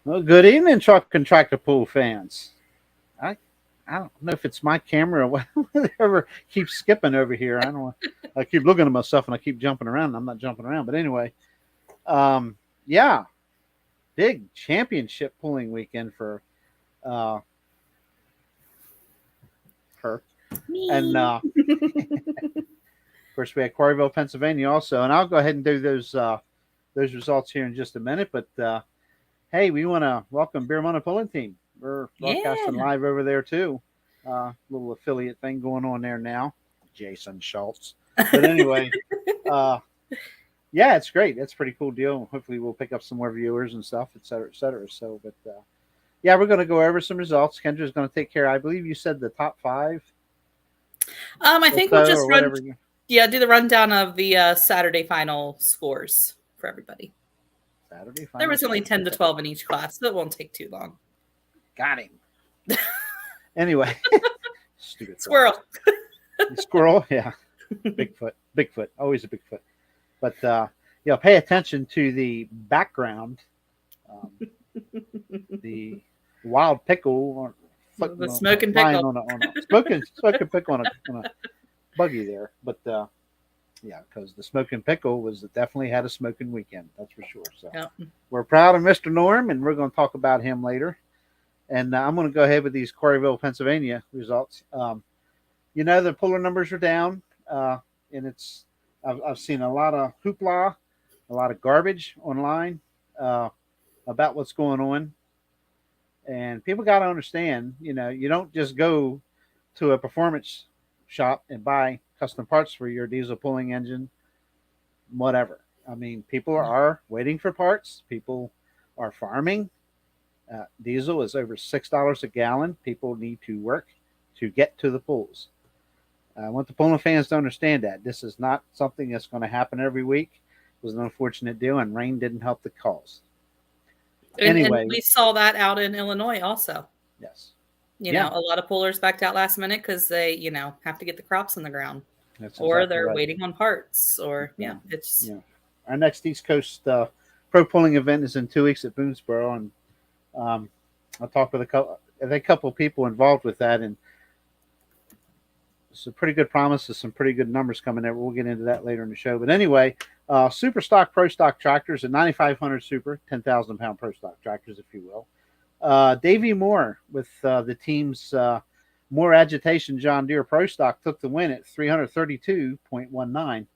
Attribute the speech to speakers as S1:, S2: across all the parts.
S1: Well, good evening, Truck and Tractor Pool fans. I I don't know if it's my camera or whatever keeps skipping over here. I don't know. I keep looking at myself and I keep jumping around. And I'm not jumping around, but anyway, um, yeah, big championship pulling weekend for uh, her, and
S2: Me.
S1: of course we had Coryville, Pennsylvania, also. And I'll go ahead and do those results here in just a minute. But hey, we want to welcome Beer Money Pulling Team. We're broadcasting
S2: Yeah.
S1: live over there too. Little affiliate thing going on there now. Jason Schultz. But anyway, uh, yeah, it's great. It's a pretty cool deal. Hopefully, we'll pick up some more viewers and stuff, et cetera, et cetera. So, but yeah, we're going to go over some results. Kendra's going to take care. I believe you said the top five
S2: I
S1: or
S2: think we'll
S1: so,
S2: just
S1: or whatever.
S2: do the rundown of the Saturday final scores for everybody.
S1: Saturday
S2: There
S1: final
S2: was only
S1: scores.
S2: 10 to 12 in each class, so it won't take too long.
S1: Got him. Anyway, stupid
S2: Squirrel.
S1: squirrel. Yeah, Bigfoot, always a Bigfoot. But pay attention to the background. Um, the wild pickle or
S2: The smoking
S1: flying
S2: pickle.
S1: on a smoking pickle on a buggy there. But yeah, because the smoking pickle was definitely had a smoking weekend. That's for sure. So
S2: Yep.
S1: we're proud of Mr. Norm, and we're going to talk about him later. And I'm going to go ahead with these Coryville, Pennsylvania results. The puller numbers are down, and I've seen a lot of hoopla, a lot of garbage online about what's going on, and people got to understand. You don't just go to a performance shop and buy custom parts for your diesel pulling engine, whatever. I mean, people are waiting for parts. People are farming. Diesel is over $6 a gallon. People need to work to get to the pools. I want the pulling fans to understand that this is not something that's going to happen every week. It was an unfortunate deal, and rain didn't help the cause.
S2: And
S1: Anyway,
S2: we saw that out in Illinois also.
S1: yes,
S2: A lot of pullers backed out last minute because they, have to get the crops in the ground,
S1: that's
S2: or
S1: exactly
S2: they're
S1: right.
S2: waiting on parts, or
S1: Yeah,
S2: it's
S1: yeah. Our next East Coast pro pulling event is in 2 weeks at Boonesboro, and I talked with a couple of people involved with that, and it's a pretty good promise of some pretty good numbers coming there. We'll get into that later in the show. But anyway, super stock, pro stock tractors, and 9,500 super, 10,000 pound pro stock tractors, if you will. Davey Moore with the team's More Agitation John Deere Pro Stock took the win at 332.19.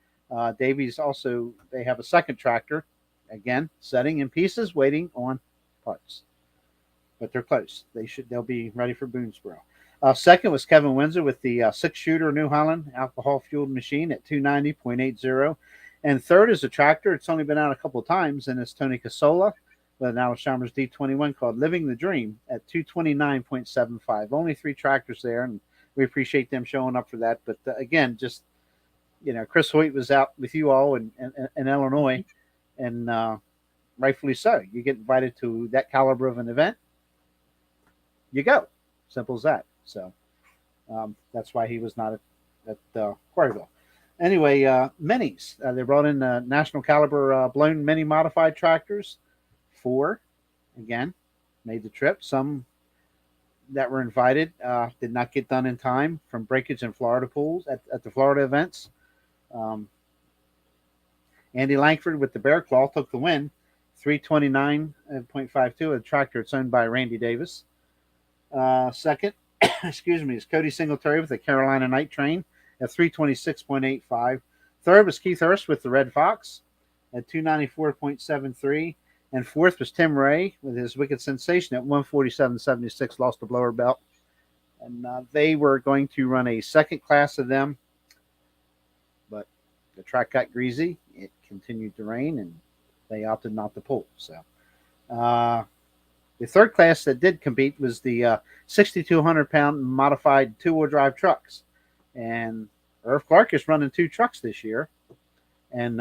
S1: Davey's also, they have a second tractor, again, setting in pieces, waiting on parts. But they're close. They'll be ready for Boonesboro. Second was Kevin Windsor with the six-shooter New Holland alcohol-fueled machine at 290.80. And third is a tractor. It's only been out a couple of times, and it's Tony Casola with an Alshammers D21 called Living the Dream at 229.75. Only three tractors there, and we appreciate them showing up for that. But again, just, Chris Hoyt was out with you all in Illinois, and rightfully so. You get invited to that caliber of an event, you go. Simple as that. So that's why he was not at Coryville. Anyway, minis. They brought in national caliber blown mini modified tractors. 4, again, made the trip. Some that were invited did not get done in time from breakage in Florida pools at the Florida events. Andy Langford with the Bear Claw took the win, 329.52. A tractor it's owned by Randy Davis. Second, is Cody Singletary with the Carolina Night Train at 326.85. Third was Keith Hurst with the Red Fox at 294.73. And fourth was Tim Ray with his Wicked Sensation at 147.76, lost the blower belt. And they were going to run a second class of them, but the track got greasy. It continued to rain, and they opted not to pull. So the third class that did compete was the 6,200-pound modified two-wheel drive trucks. And Irv Clark is running 2 trucks this year. And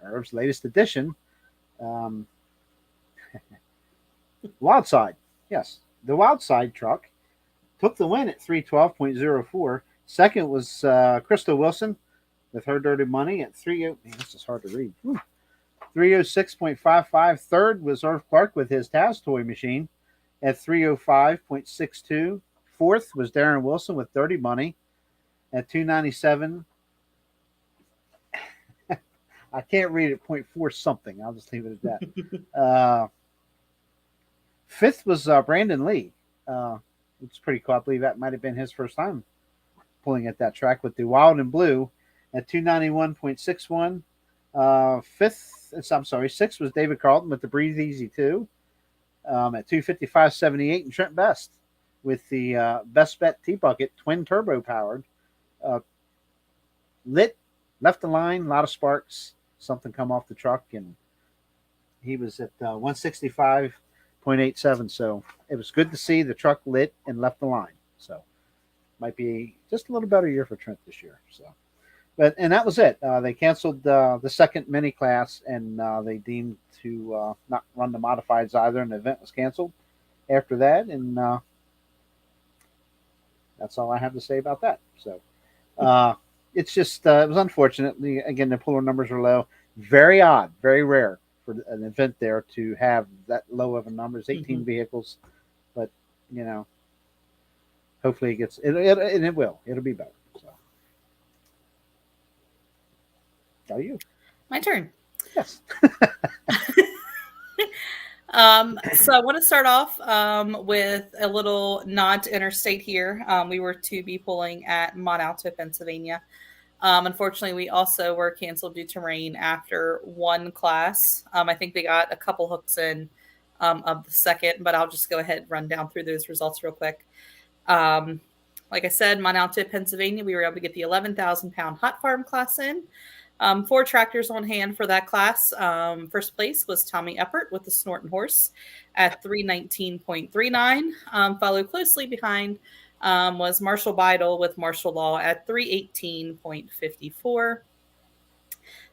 S1: Irv's latest addition, Wildside. Yes, the Wildside truck took the win at 312.04. Second was Crystal Wilson with her Dirty Money at 3. Man, this is hard to read. 306.55. Third was Irv Clark with his Taz toy machine at 305.62. Fourth was Darren Wilson with Dirty Money at 297. I can't read it, 0.4 something. I'll just leave it at that. Fifth was Brandon Lee. It's pretty cool. I believe that might have been his first time pulling at that track with the Wild and Blue at 291.61. Sixth was David Carlton with the Breathe Easy 2 at 255.78. And Trent Best with the Best Bet T-Bucket, twin turbo powered. Lit, left the line, a lot of sparks, something come off the truck, and he was at 165.87. So it was good to see the truck lit and left the line. So might be just a little better year for Trent this year. So, and that was it. They canceled the second mini class, and they deemed to not run the modifieds either, and the event was canceled after that. And that's all I have to say about that. So it's just it was unfortunate. Again, the puller numbers are low. Very odd, very rare for an event there to have that low of a numbers, 18 vehicles. But hopefully it gets and it will. It'll be better. So, are you?
S2: My turn.
S1: Yes.
S2: So I want to start off with a little nod to interstate here. We were to be pulling at Mont, Alto, Pennsylvania. Unfortunately, we also were canceled due to rain after one class. I think they got a couple hooks in of the second, but I'll just go ahead and run down through those results real quick. Like I said, Mont Alto, Pennsylvania, we were able to get the 11,000-pound hot farm class in. 4 tractors on hand for that class. First place was Tommy Eppert with the Snortin' Horse at 319.39. Followed closely behind was Marshall Beidel with Marshall Law at 318.54.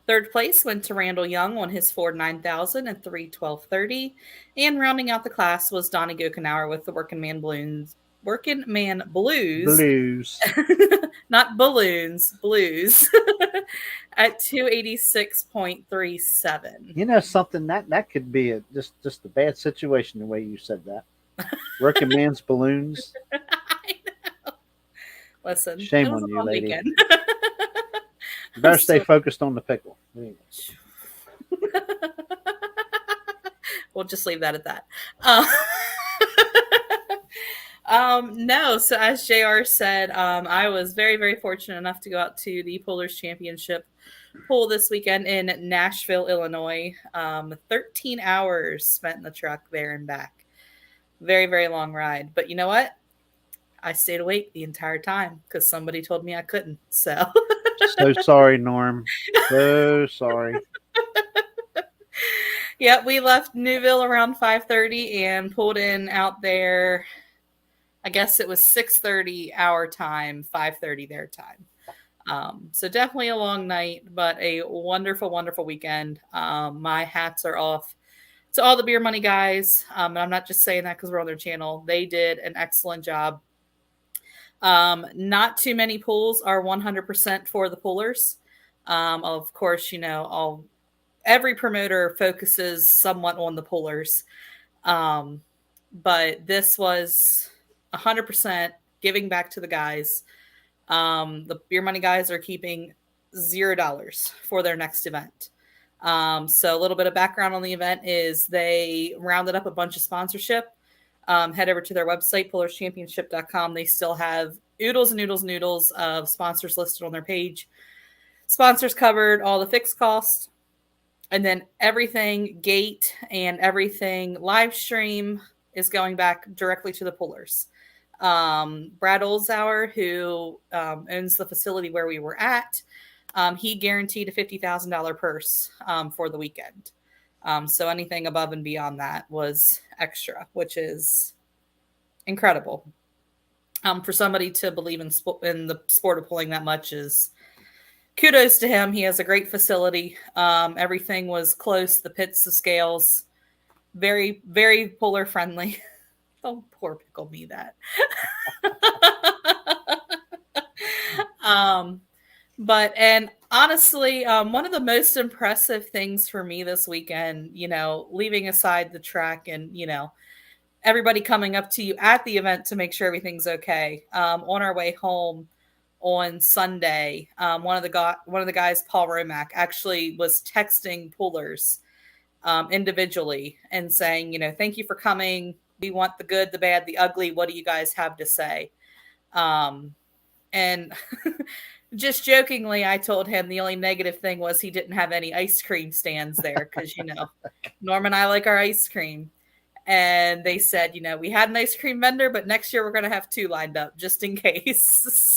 S2: Third place went to Randall Young on his Ford 9000 at 312.30. And rounding out the class was Donnie Gokenauer with the Working Man Blues. Not balloons, blues at 286.37.
S1: Something that could be just a bad situation the way you said that. Working man's balloons.
S2: I know. Listen,
S1: shame on you, lady.
S2: Weekend.
S1: You better stay focused on the pickle.
S2: We'll just leave that at that. No, so as JR said, I was very, very fortunate enough to go out to the Pullers Championship pool this weekend in Nashville, Illinois. 13 hours spent in the truck there and back. Very, very long ride. But you know what? I stayed awake the entire time because somebody told me I couldn't. So
S1: sorry, Norm. So sorry.
S2: Yeah, we left Newville around 5:30 and pulled in out there. I guess it was 6:30 our time, 5:30 their time. So definitely a long night, but a wonderful, wonderful weekend. My hats are off to all the Beer Money guys. And I'm not just saying that because we're on their channel. They did an excellent job. Not too many pools are 100% for the pullers. Of course, every promoter focuses somewhat on the pullers. But this was 100% giving back to the guys. The Beer Money guys are keeping $0 for their next event. So a little bit of background on the event is they rounded up a bunch of sponsorship. Head over to their website, pullerschampionship.com. They still have oodles and oodles and oodles of sponsors listed on their page. Sponsors covered all the fixed costs. And then everything gate and everything live stream is going back directly to the pullers. Brad Olzauer, who owns the facility where we were at, he guaranteed a $50,000 purse for the weekend. So anything above and beyond that was extra, which is incredible. For somebody to believe in the sport of pulling that much is kudos to him. He has a great facility. Everything was close. The pits, the scales, very, very puller friendly. Oh, poor pickle me that. And Honestly, one of the most impressive things for me this weekend, leaving aside the track and, everybody coming up to you at the event to make sure everything's okay. On our way home on Sunday, one of the guys, Paul Romack, actually was texting pullers individually and saying, thank you for coming. We want the good, the bad, the ugly. What do you guys have to say? And just jokingly, I told him the only negative thing was he didn't have any ice cream stands there because, Norm and I like our ice cream. And they said, we had an ice cream vendor, but next year we're going to have 2 lined up just in case.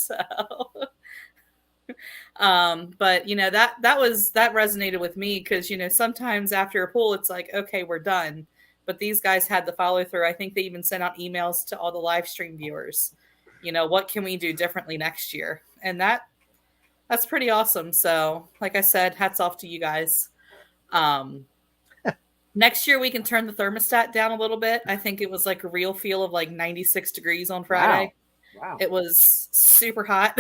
S2: So, but that resonated with me because, sometimes after a pool, it's like, okay, we're done. But these guys had the follow through. I think they even sent out emails to all the live stream viewers. What can we do differently next year? And that's pretty awesome. So, like I said, hats off to you guys. Next year we can turn the thermostat down a little bit. I think it was like a real feel of like 96 degrees on Friday.
S1: Wow.
S2: It was super hot.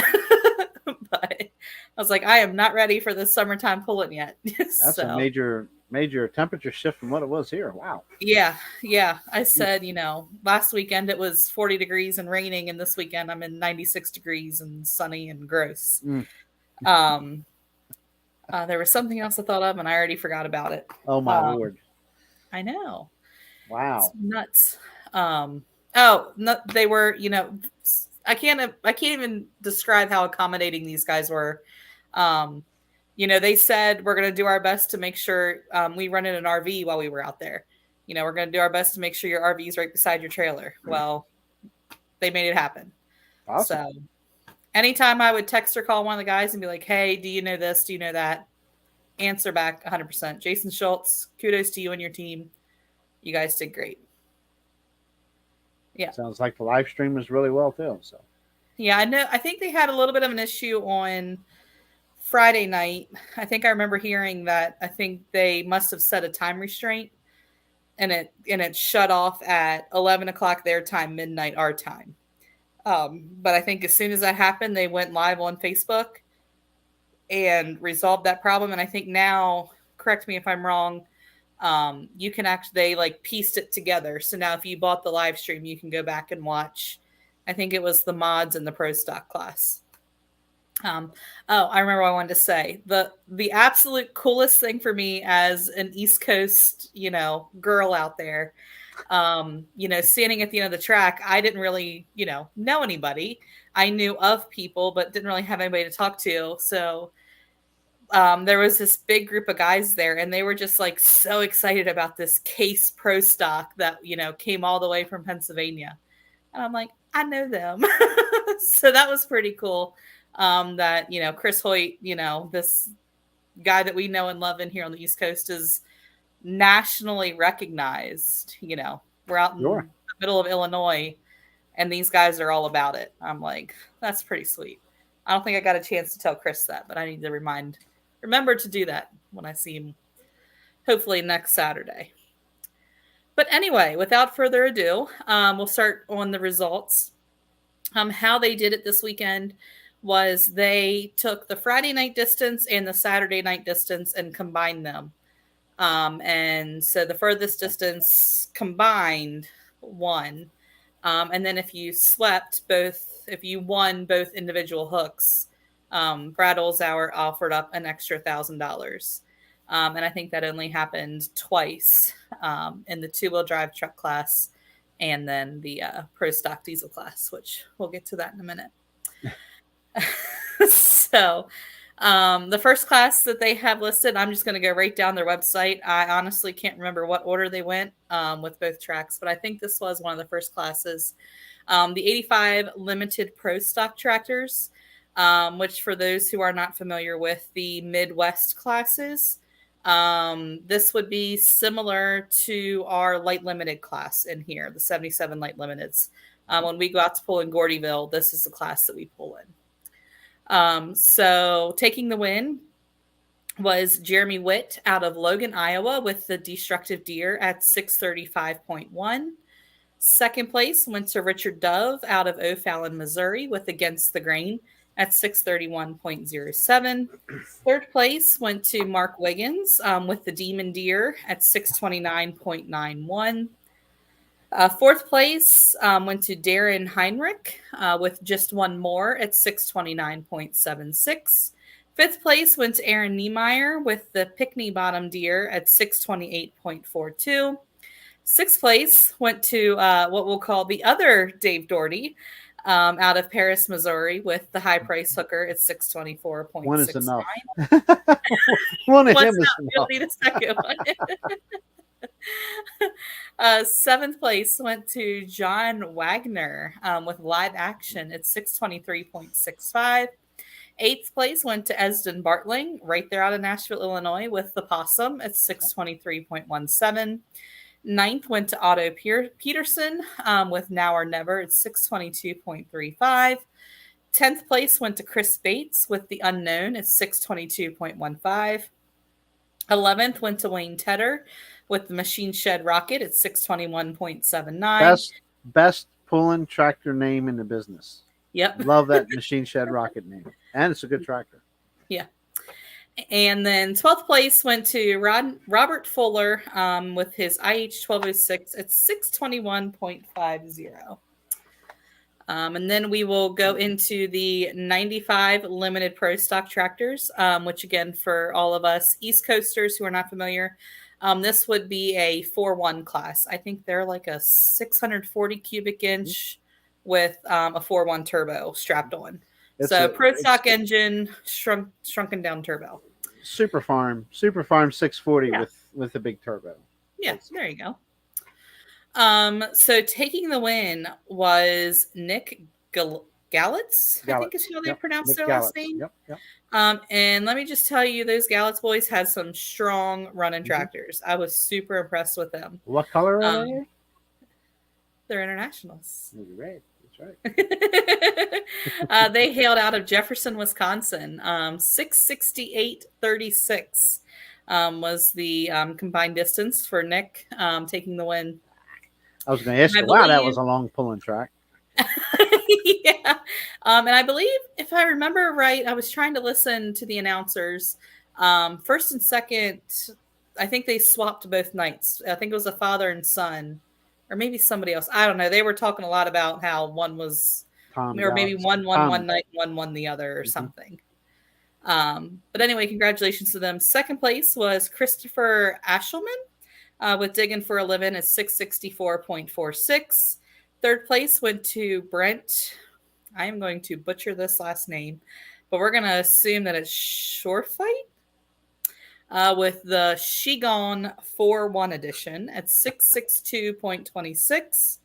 S2: But I was like, I am not ready for the summertime pulling yet.
S1: That's a major temperature shift from what it was here. Wow.
S2: Yeah. I said, last weekend it was 40 degrees and raining, and this weekend I'm in 96 degrees and sunny and gross. There was something else I thought of, and I already forgot about it.
S1: Oh my Lord.
S2: I know.
S1: Wow.
S2: It's nuts. They were, I can't even describe how accommodating these guys were. They said we're going to do our best to make sure we run in an RV while we were out there. We're going to do our best to make sure your RV is right beside your trailer. Well, they made it happen.
S1: Awesome.
S2: So anytime I would text or call one of the guys and be like, hey, do you know this? Do you know that? Answer back 100%. Jason Schultz, kudos to you and your team. You guys did great. Yeah.
S1: Sounds like the live stream was really well too. So.
S2: Yeah, I know. I think they had a little bit of an issue on Friday night. I think I remember hearing that. I think they must have set a time restraint, and it shut off at 11 o'clock their time, midnight our time. But I think as soon as that happened, they went live on Facebook and resolved that problem. And I think now, correct me if I'm wrong, you can they like pieced it together. So now if you bought the live stream, you can go back and watch. I think it was the mods and the pro stock class. I remember what I wanted to say. The absolute coolest thing for me as an East Coast, girl out there, standing at the end of the track, I didn't really, know anybody. I knew of people, but didn't really have anybody to talk to. So there was this big group of guys there, and they were just like so excited about this Case Pro stock that, came all the way from Pennsylvania. And I'm like, I know them. So that was pretty cool. That, Chris Hoyt, this guy that we know and love in here on the East Coast is nationally recognized. We're out in the middle of Illinois, and these guys are all about it. I'm like, that's pretty sweet. I don't think I got a chance to tell Chris that, but I need to remember to do that when I see him, hopefully next Saturday. But anyway, without further ado, we'll start on the results. How they did it this weekend was they took the Friday night distance and the Saturday night distance and combined them. And so the furthest distance combined won. And then if you won both individual hooks, Brad Olzauer offered up an extra $1,000. And I think that only happened twice in the 2-wheel drive truck class and then the pro stock diesel class, which we'll get to that in a minute. So the first class that they have listed, I'm just going to go right down their website. I honestly can't remember what order they went with both tracks, but I think this was one of the first classes. The 85 limited pro stock tractors, which for those who are not familiar with the Midwest classes, this would be similar to our light limited class in here, the 77 light limiteds. When we go out to pull in Coryville, this is the class that we pull in. So taking the win was Jeremy Witt out of Logan, Iowa with the Destructive Deer at 635.1. Second place went to Richard Dove out of O'Fallon, Missouri with Against the Grain at 631.07. Third place went to Mark Wiggins with the Demon Deer at 629.91. Fourth place went to Darren Heinrich with Just One More at 629.76. Fifth place went to Aaron Niemeyer with the Pickney Bottom Deer at 628.42. Sixth place went to what we'll call the other Dave Doherty out of Paris, Missouri, with the high price hooker at 624.69.
S1: One is enough. One of him is enough.
S2: You'll need a second one. Seventh place went to John Wagner with Live Action at 623.65. Eighth place went to Esden Bartling, right there out of Nashville, Illinois, with the Possum at 623.17. Ninth went to Otto Peterson with Now or Never at 622.35. 10th place went to Chris Bates with The Unknown at 622.15. 11th went to Wayne Tedder with the Machine Shed Rocket at 621.79.
S1: Best pulling tractor name in the business.
S2: Yep.
S1: Love that Machine Shed Rocket name. And it's a good tractor.
S2: Yeah. And then 12th place went to Robert Fuller with his IH 1206 at 621.50. And then we will go into the 95 limited pro stock tractors, which again, for all of us East Coasters who are not familiar, this would be a 4-1 class. I think they're like a 640 cubic inch with a 4-1 turbo strapped on. Pro stock engine, shrunken down turbo.
S1: Super Farm 640 with a big turbo.
S2: Yeah, there you go. So taking the win was Nick Gallitz, I think is how they pronounce their last name.
S1: Yep.
S2: And let me just tell you, those Gallitz boys had some strong running tractors. I was super impressed with them.
S1: What color are they?
S2: They're internationals.
S1: Red. Right.
S2: They hailed out of Jefferson, Wisconsin. 668.36 was the combined distance for Nick taking the win.
S1: I was going to ask you, wow, that was a long pulling track.
S2: Yeah. And I believe, if I remember right, I was trying to listen to the announcers. First and second, I think they swapped both nights. I think it was a father and son. Or maybe somebody else. I don't know. They were talking a lot about how one was, maybe one night, one won the other or something. But anyway, congratulations to them. Second place was Christopher Ashelman with Digging for a Living at 664.46. Third place went to Brent. I am going to butcher this last name, but we're going to assume that it's Shorefight. With the Shigon 4-1 edition at 662.26.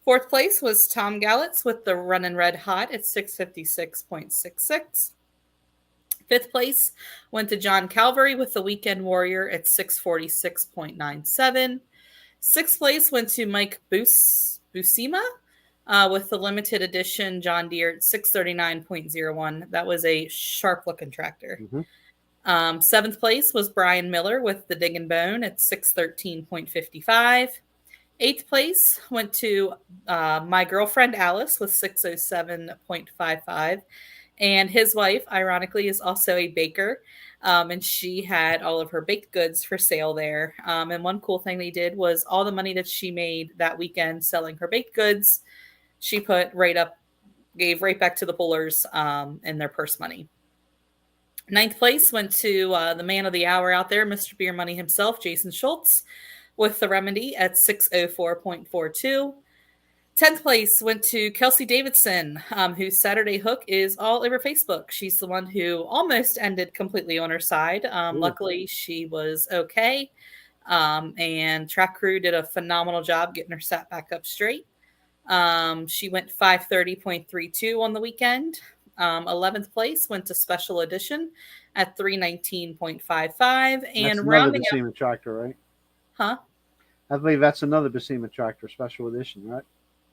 S2: Fourth place was Tom Gallitz with the Runnin' Red Hot at 656.66. Fifth place went to John Calvary with the Weekend Warrior at 646.97. Sixth place went to Mike Buscema with the limited edition John Deere at 639.01. That was a sharp-looking tractor. Seventh place was Brian Miller with the Dig and Bone at 613.55. Eighth place went to my girlfriend Alice with 607.55. And his wife, ironically, is also a baker. And she had all of her baked goods for sale there. And one cool thing they did was all the money that she made that weekend selling her baked goods, she put gave right back to the pullers in their purse money. Ninth place went to the man of the hour out there, Mr. Beer Money himself, Jason Schultz, with the Remedy at 604.42. 10th place went to Kelsey Davidson, whose Saturday hook is all over Facebook. She's the one who almost ended completely on her side. Luckily, she was okay. And track crew did a phenomenal job getting her sat back up straight. She went 530.32 on the weekend. 11th place went to Special Edition at 319.55. And rounding
S1: out Buscema tractor, right?
S2: Huh?
S1: I believe that's another Buscema tractor, Special Edition, right?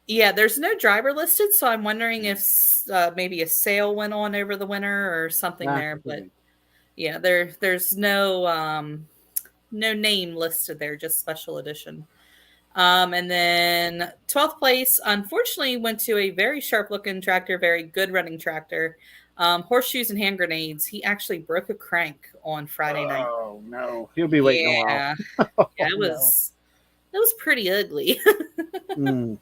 S2: Yeah, there's no driver listed, so I'm wondering if maybe a sale went on over the winter or something there. But yeah, there's no name listed there, just Special Edition. And then 12th place, unfortunately, went to a very sharp-looking tractor, very good running tractor. Horseshoes and hand grenades. He actually broke a crank on Friday night.
S1: Oh no, he'll be waiting a while.
S2: Yeah,
S1: Oh,
S2: it was pretty ugly.
S1: Mm.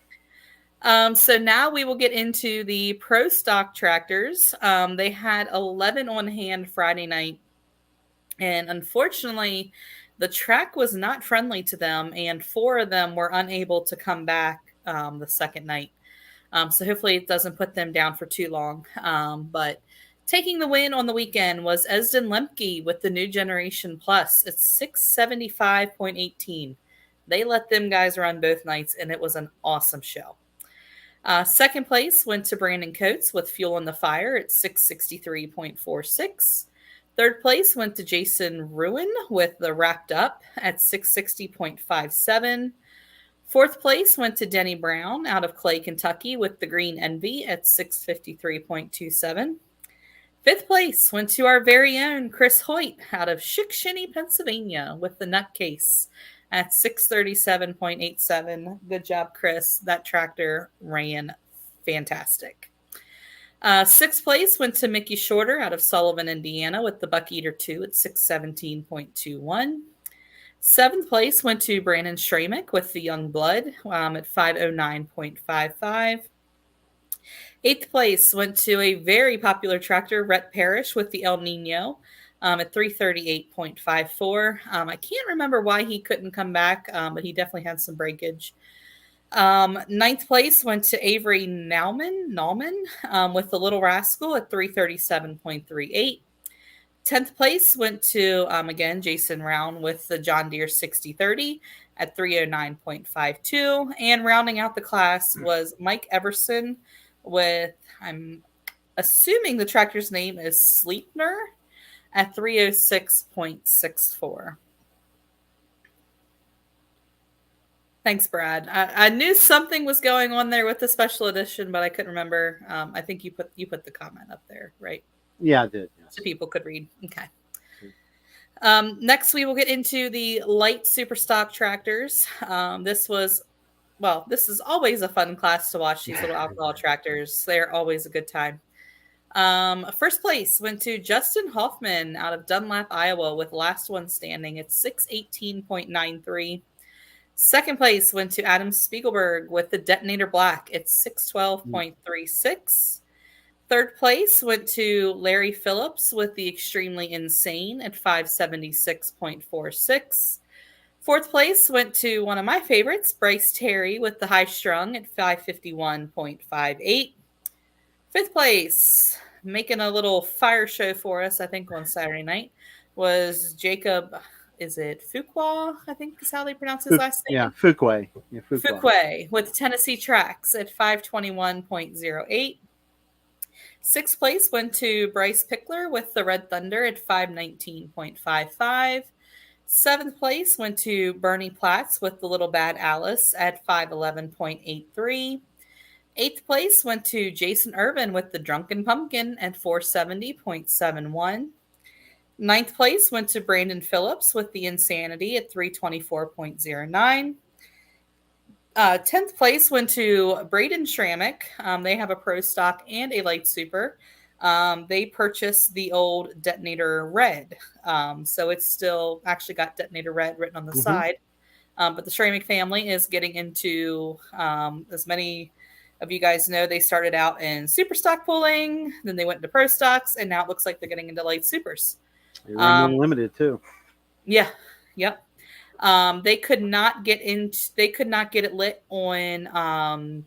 S2: So now we will get into the pro stock tractors. They had 11 on hand Friday night, and unfortunately, the track was not friendly to them, and 4 of them were unable to come back the second night. So hopefully it doesn't put them down for too long. But taking the win on the weekend was Esden Lemke with the New Generation Plus. It's 675.18. They let them guys run both nights, and it was an awesome show. Second place went to Brandon Coates with Fuel in the Fire at 663.46. Third place went to Jason Ruin with the Wrapped Up at 660.57. Fourth place went to Denny Brown out of Clay, Kentucky with the Green Envy at 653.27. Fifth place went to our very own Chris Hoyt out of Chickasha, Pennsylvania with the Nutcase at 637.87. Good job, Chris. That tractor ran fantastic. Sixth place went to Mickey Shorter out of Sullivan, Indiana with the Buck Eater 2 at 617.21. Seventh place went to Brandon Shramick with the Young Blood at 509.55. Eighth place went to a very popular tractor, Rhett Parrish, with the El Nino at 338.54. I can't remember why he couldn't come back, but he definitely had some breakage. Ninth place went to Avery Nauman with the Little Rascal at 337.38. 10th place went to, again, Jason Round with the John Deere 6030 at 309.52. And rounding out the class was Mike Everson with, I'm assuming the tractor's name is Sleepner at 306.64. Thanks, Brad. I knew something was going on there with the special edition, but I couldn't remember. I think you put the comment up there, right?
S1: Yeah, I did. Yes.
S2: So people could read. Okay. Next, we will get into the light super stock tractors. This is always a fun class to watch, these little alcohol tractors. They're always a good time. First place went to Justin Hoffman out of Dunlap, Iowa with Last One Standing at 618.93. Second place went to Adam Spiegelberg with the Detonator Black at 612.36. Third place went to Larry Phillips with the Extremely Insane at 576.46. Fourth place went to one of my favorites, Bryce Terry with the High Strung at 551.58. Fifth place, making a little fire show for us, I think, on Saturday night, was Jacob, is it Fuqua, I think is how they pronounce his last name?
S1: Yeah, Fuqua. Yeah,
S2: Fuqua with Tennessee Tracks at 521.08. Sixth place went to Bryce Pickler with the Red Thunder at 519.55. Seventh place went to Bernie Platts with the Little Bad Alice at 511.83. Eighth place went to Jason Irvin with the Drunken Pumpkin at 470.71. Ninth place went to Brandon Phillips with the Insanity at 324.09. 10th place went to Braden Shramick. They have a pro stock and a light super. They purchased the old Detonator Red. So it's still actually got Detonator Red written on the side. But the Shramick family is getting into, as many of you guys know, they started out in super stock pulling, then they went into pro stocks, and now it looks like they're getting into light supers.
S1: They run unlimited too.
S2: Yeah. Yep. They could not get it lit on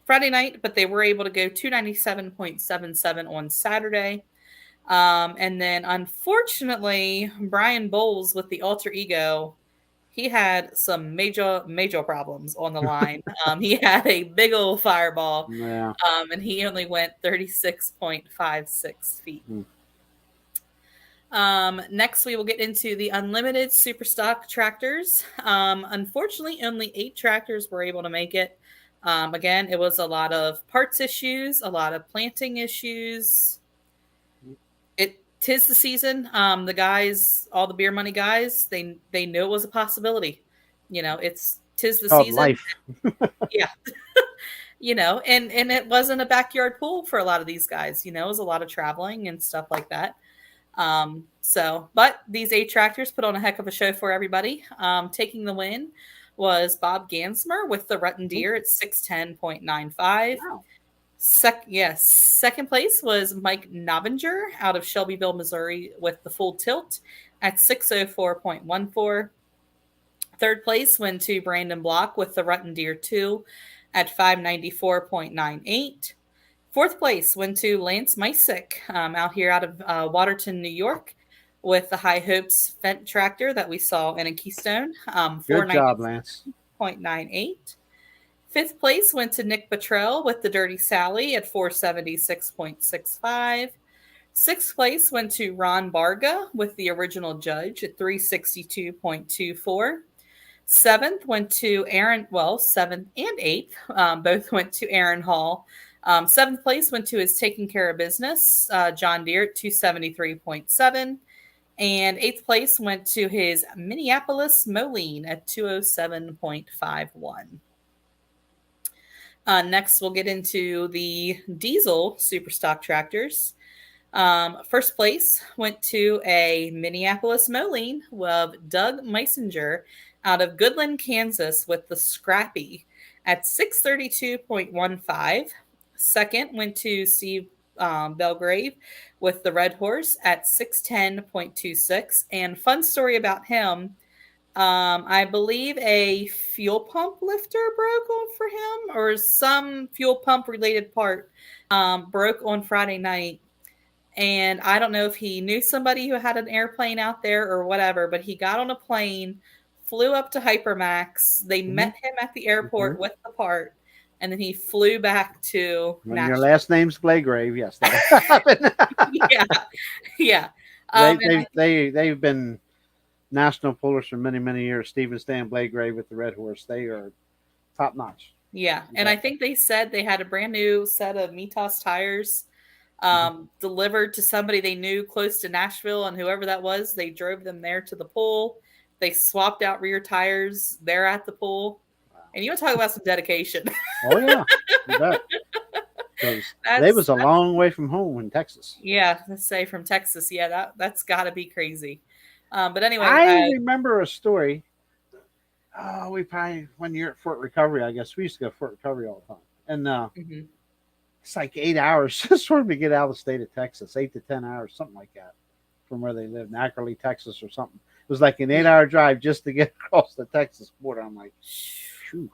S2: Friday night, but they were able to go 297.77 on Saturday. And then unfortunately, Brian Bowles with the Alter Ego, he had some major problems on the line. He had a big old fireball, and he only went 36.56 feet. Next, we will get into the unlimited super stock tractors. Unfortunately, only 8 tractors were able to make it. Again, it was a lot of parts issues, a lot of planting issues. Tis the season. The guys, all the beer money guys, they knew it was a possibility. You know, tis the season.
S1: Life.
S2: Yeah. and it wasn't a backyard pool for a lot of these guys. It was a lot of traveling and stuff like that. But these 8 tractors put on a heck of a show for everybody. Taking the win was Bob Gansmer with the Rutton Deer at 610.95.
S1: Wow.
S2: Second place was Mike Nobinger out of Shelbyville, Missouri with the Full Tilt at 604.14. Third place went to Brandon Block with the Rutton Deer 2 at 594.98. Fourth place went to Lance Mysick out here out of Waterton, New York with the High Hopes Fendt tractor that we saw in a Keystone.
S1: Good job, Lance.
S2: 0.98. Fifth place went to Nick Bottrell with the Dirty Sally at 476.65. Sixth place went to Ron Barga with the Original Judge at 362.24. Seventh went to seventh and eighth both went to Aaron Hall. Seventh place went to his Taking Care of Business, John Deere at 273.7. And eighth place went to his Minneapolis Moline at 207.51. Next, we'll get into the diesel Superstock tractors. First place went to a Minneapolis Moline of Doug Meisinger out of Goodland, Kansas with the Scrappy at 632.15. Second went to Steve Belgrave with the Red Horse at 610.26. And fun story about him, I believe a fuel pump lifter broke on for him, or some fuel pump related part broke on Friday night. And I don't know if he knew somebody who had an airplane out there or whatever, but he got on a plane, flew up to Hypermax. They met him at the airport with the part, and then he flew back to
S1: When your last name's Belgrave, yes, that happened.
S2: yeah.
S1: They've been national pullers for many, many years. Stephen Stan Belgrave with the Red Horse. They are top notch.
S2: Yeah. And I think they said they had a brand new set of Mitas tires delivered to somebody they knew close to Nashville, and whoever that was, they drove them there to the pool. They swapped out rear tires there at the pool. Wow. And you want to talk about some dedication.
S1: Oh, yeah. You bet. Because they was a long way from home in Texas.
S2: Yeah, let's say from Texas. Yeah, that's got to be crazy. But anyway.
S1: I remember a story. We probably, when you're at Fort Recovery, I guess, we used to go to Fort Recovery all the time. And it's like 8 hours just for them to get out of the state of Texas, 8 to 10 hours, something like that, from where they live, in Ackerley, Texas or something. It was like an 8-hour drive just to get across the Texas border. I'm like, phew.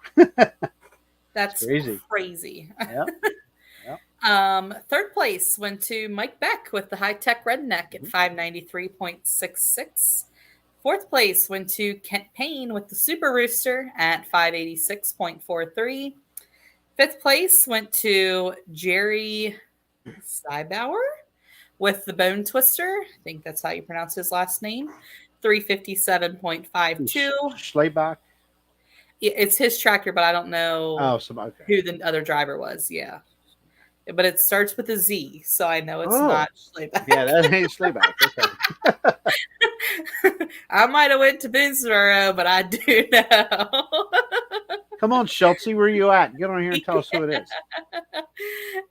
S2: That's crazy.
S1: Yep.
S2: Third place went to Mike Beck with the High Tech Redneck at 593.66. Fourth place went to Kent Payne with the Super Rooster at 586.43. Fifth place went to Jerry Seibauer with the Bone Twister. I think that's how you pronounce his last name. 357.52.
S1: Schleibach.
S2: It's his tractor, but I don't know who the other driver was. Yeah. But it starts with a Z, so I know it's not Schleibach.
S1: Yeah, that ain't Schleibach. Okay.
S2: I might have went to Boonesboro, but I do know.
S1: Come on, Schultz, where are you at? Get on here and tell us who it is.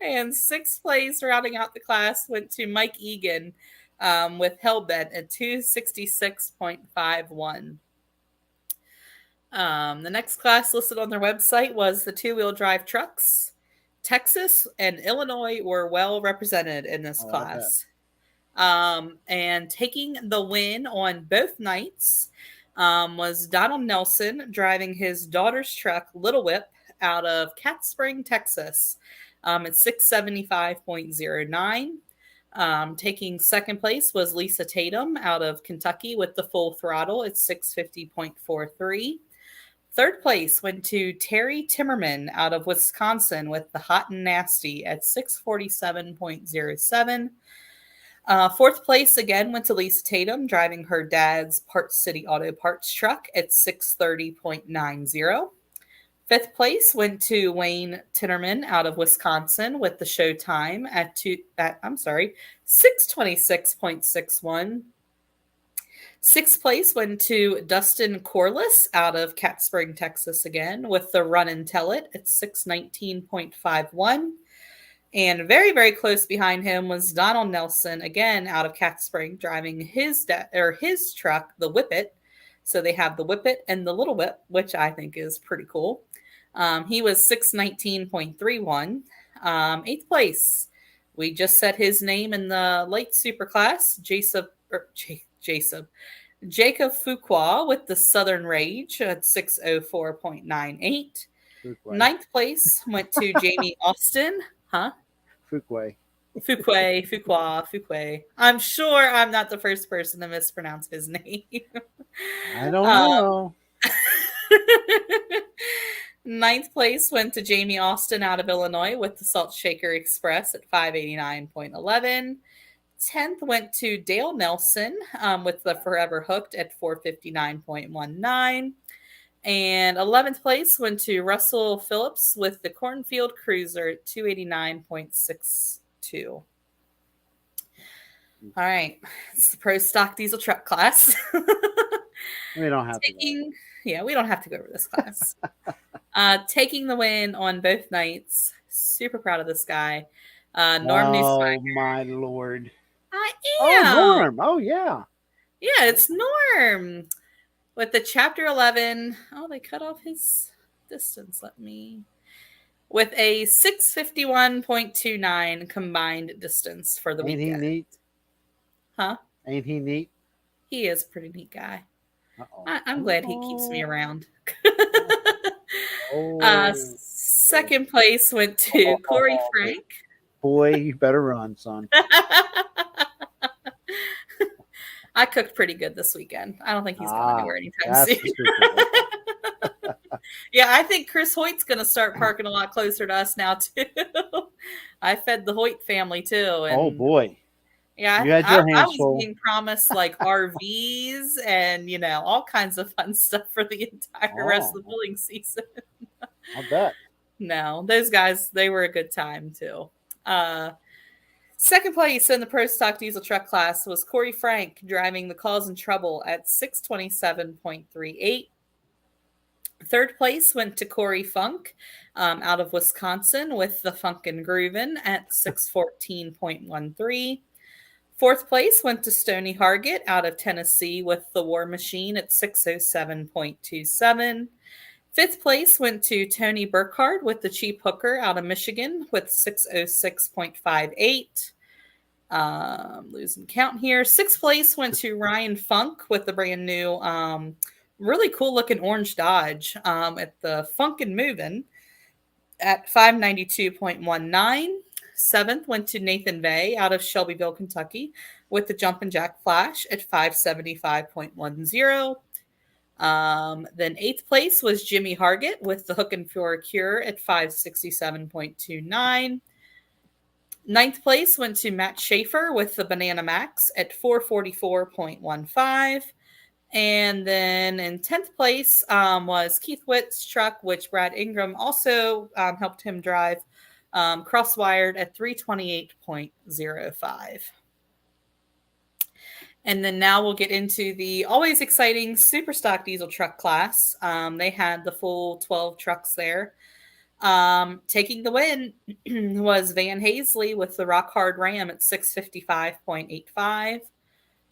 S2: And sixth place, rounding out the class, went to Mike Egan with Hellbent at 266.51. The next class listed on their website was the two-wheel drive trucks. Texas and Illinois were well represented in this class. And taking the win on both nights was Donald Nelson driving his daughter's truck, Little Whip, out of Cat Spring, Texas at 675.09. Taking second place was Lisa Tatum out of Kentucky with the Full Throttle at 650.43. Third place went to Terry Timmerman out of Wisconsin with the Hot and Nasty at 647.07. Fourth place again went to Lisa Tatum driving her dad's Parts City Auto Parts truck at 630.90. Fifth place went to Wayne Tinnerman out of Wisconsin with the Showtime at 626.61. Sixth place went to Dustin Corliss out of Cat Spring, Texas again with the Run and Tell It at 6:19.51. And very, very close behind him was Donald Nelson, again out of Cat Spring, driving his truck, the Whippet. So they have the Whippet and the Little Whip, which I think is pretty cool. He was 6:19.31. Eighth place, we just said his name in the light super class, Jacob Fuqua with the Southern Rage at 6:04.98. Ninth place went to Jamie Austin. Huh?
S1: Fuqua.
S2: I'm sure I'm not the first person to mispronounce his name.
S1: I don't know.
S2: Ninth place went to Jamie Austin out of Illinois with the Salt Shaker Express at 589.11. 10th went to Dale Nelson with the Forever Hooked at 459.19. And 11th place went to Russell Phillips with the Cornfield Cruiser at 289.62. All right. It's the Pro Stock Diesel Truck class.
S1: We don't have to.
S2: Yeah, we don't have to go over this class. Taking the win on both nights. Super proud of this guy. Norm Newsmeyer.
S1: Oh, my Lord.
S2: I am.
S1: Oh, Norm. Oh, yeah.
S2: Yeah, it's Norm. With the Chapter 11. Oh, they cut off his distance. With a 651.29 combined distance for the weekend.
S1: Ain't he neat?
S2: Huh?
S1: Ain't he neat?
S2: He is a pretty neat guy. I'm glad he keeps me around. Second place went to Corey Frank.
S1: Boy, you better run, son.
S2: I cooked pretty good this weekend. I don't think he's going anywhere anytime soon. Yeah, I think Chris Hoyt's going to start parking a lot closer to us now, too. I fed the Hoyt family, too. And
S1: oh, boy.
S2: Yeah,
S1: you had your hands
S2: I was
S1: full.
S2: being promised like RVs and, all kinds of fun stuff for the entire rest of the pulling season.
S1: I bet.
S2: No, those guys, they were a good time, too. Second place in the Pro Stock Diesel Truck class was Corey Frank driving the Cause and Trouble at 627.38. Third place went to Corey Funk out of Wisconsin with the Funkin' Groovin' at 614.13. Fourth place went to Stoney Hargett out of Tennessee with the War Machine at 607.27. Fifth place went to Tony Burkhardt with the Cheap Hooker out of Michigan with 606.58. Losing count here. Sixth place went to Ryan Funk with the brand new, really cool looking orange Dodge at the Funkin' Movin' at 592.19. Seventh went to Nathan Vay out of Shelbyville, Kentucky with the Jumpin' Jack Flash at 575.10. Then eighth place was Jimmy Hargett with the Hookin' for a Cure at 567.29. Ninth place went to Matt Schaefer with the Banana Max at 444.15. And then in 10th place was Keith Witt's truck, which Brad Ingram also helped him drive, cross-wired at 328.05. And then now we'll get into the always exciting super stock diesel truck class. They had the full 12 trucks there. Taking the win was Van Hazley with the Rock Hard Ram at 655.85.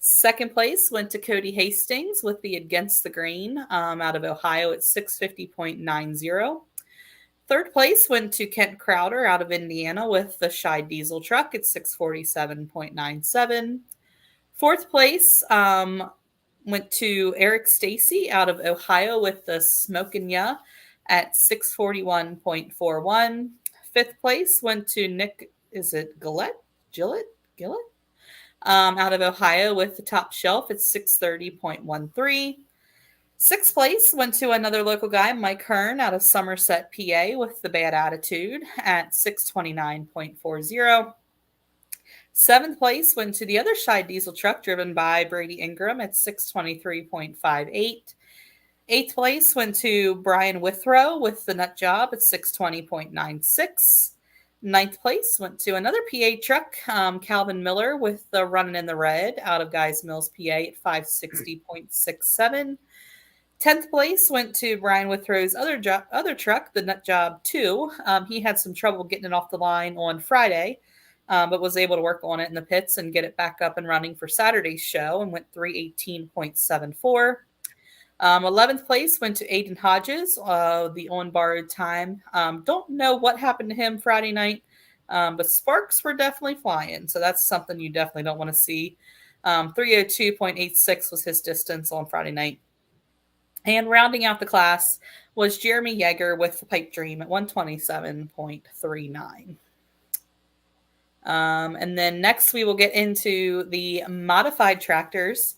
S2: Second place went to Cody Hastings with the Against the Grain out of Ohio at 650.90. Third place went to Kent Crowder out of Indiana with the Shy Diesel truck at 647.97. Fourth place went to Eric Stacy out of Ohio with the Smokin' Ya at 641.41. Fifth place went to Nick, is it Gillett? Out of Ohio with the Top Shelf at 630.13. Sixth place went to another local guy, Mike Hearn, out of Somerset, PA, with the Bad Attitude at 629.40. Seventh place went to the other Shy Diesel truck driven by Brady Ingram at 623.58. Eighth place went to Brian Withrow with the Nut Job at 620.96. Ninth place went to another PA truck, Calvin Miller with the Running in the Red out of Guys Mills, PA at 560.67. 10th place went to Brian Withrow's other truck, the Nut Job 2. He had some trouble getting it off the line on Friday, but was able to work on it in the pits and get it back up and running for Saturday's show and went 318.74. 11th place went to Aiden Hodges, the on borrowed time. Don't know what happened to him Friday night, but sparks were definitely flying. So that's something you definitely don't want to see. 302.86 was his distance on Friday night. And rounding out the class was Jeremy Yeager with the Pipe Dream at 127.39. And then next we will get into the modified tractors.